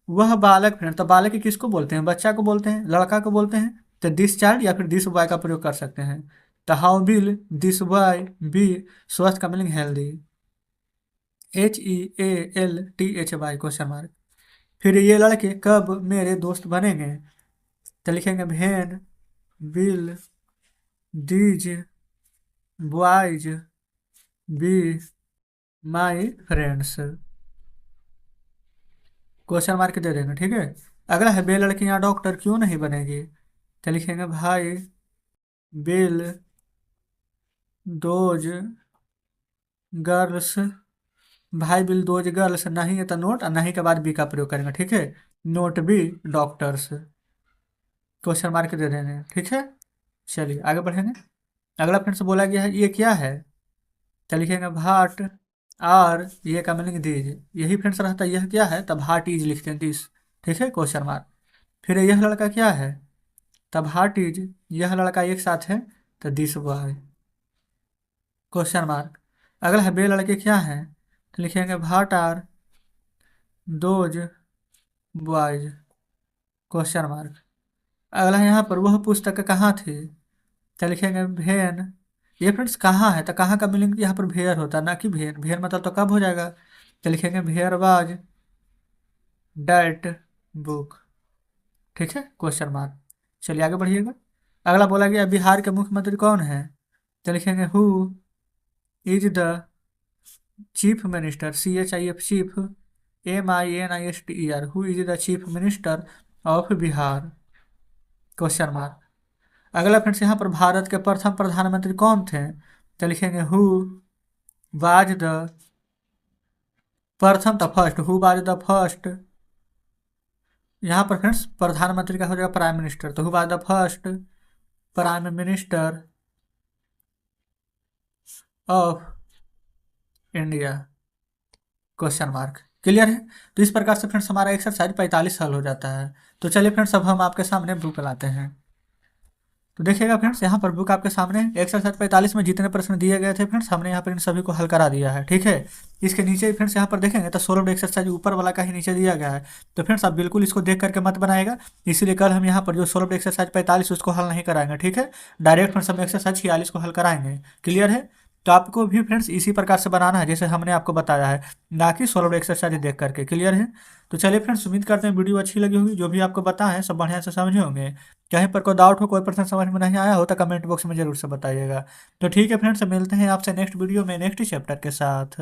वह बालक, फ्रेंड तो बालक किसको बोलते हैं, बच्चा को बोलते हैं, लड़का को बोलते हैं, तो दिस चाइल्ड या फिर दिस बॉय का प्रयोग कर सकते हैं। तो how will this boy be स्वस्थ का meaning healthy, HEALTHY, question mark. फिर ये लड़के कब मेरे दोस्त बनेंगे, तो लिखेंगे when will these boys be my friends, question mark दे देंगे। ठीक है, अगला है बे लड़कियां डॉक्टर क्यों नहीं बनेगी, तो लिखेंगे भाई बिल दोज गर्ल्स, भाई बिल दोज गर्ल्स नहीं है तो नोट, और नहीं के बाद बी का प्रयोग करेंगे। ठीक है, not be doctors, question mark दे देंगे। ठीक है, चलिए आगे बढ़ेंगे। अगला फ्रेंड्स बोला गया है ये क्या है, तो लिखेंगे भाट आर ये का मीनिंग दीज, यही फ्रेंड्स रहता है यह क्या है, तब हार्ट इज लिखते हैं दिस। ठीक है, क्वेश्चन मार्क। फिर यह लड़का क्या है, तब हार्ट इज यह लड़का एक साथ है तो दिस बॉय, क्वेश्चन मार्क। अगला है बे लड़के क्या हैं, तो लिखेंगे what are those boys, question mark. अगला है यहाँ पर वह पुस्तक कहाँ थी, तो लिखेंगे भेन, ये फ्रेंड्स कहाँ है, तो कहाँ का मीनिंग यहाँ पर भेयर होता है ना कि भेन, भेयर मतलब तो कब हो जाएगा, तो लिखेंगे भेयर वाज डैट बुक। ठीक है, क्वेश्चन मार्क। चलिए आगे बढ़िएगा। अगला बोला गया बिहार के मुख्यमंत्री कौन है, तो लिखेंगे who is the chief minister, CHIF chief MINISTER, who is the chief minister of Bihar, question mark. अगला फ्रेंड्स यहाँ पर भारत के प्रथम प्रधानमंत्री कौन थे, तो लिखेंगे हु वाज द प्रथम, the first, who was the first, यहाँ पर फ्रेंड्स प्रधानमंत्री का हो जाएगा प्राइम मिनिस्टर, तो who was the first prime minister of India, question mark. Clear है, तो इस प्रकार से फ्रेंड्स हमारा एक्सरसाइज 45 हल हो जाता है। तो चलिए फ्रेंड्स अब हम आपके सामने बुक लाते हैं। तो देखिएगा फ्रेंड्स यहाँ पर बुक आपके सामने एक्सरसाइज 45 में जितने प्रश्न दिए गए थे फ्रेंड्स हमने यहाँ पर इन सभी को हल करा दिया है। ठीक है, इसके नीचे फ्रेंड्स यहाँ पर देखेंगे तो सोल्व्ड एक्सरसाइज ऊपर वाला का ही नीचे दिया गया है। तो फ्रेंड्स आप बिल्कुल इसको देख करके मत बनाएगा, इसीलिए कल हम यहाँ पर जो सोल्व्ड एक्सरसाइज 45 उसको हल नहीं कराएंगे। ठीक है, डायरेक्ट फ्रेंड्स हम एक्सरसाइज 46 को हल कराएंगे। क्लियर है, तो आपको भी फ्रेंड्स इसी प्रकार से बनाना है जैसे हमने आपको बताया है, ना कि सोलो एक्सरसाइज देख करके। क्लियर है? तो चलिए फ्रेंड्स, उम्मीद करते हैं वीडियो अच्छी लगी होगी, जो भी आपको बताया है सब बढ़िया से समझे होंगे। कहीं पर कोई डाउट हो, कोई प्रश्न समझ में नहीं आया हो तो कमेंट बॉक्स में जरूर से बताइएगा। तो ठीक है फ्रेंड्स, मिलते हैं आपसे नेक्स्ट वीडियो में नेक्स्ट चैप्टर के साथ।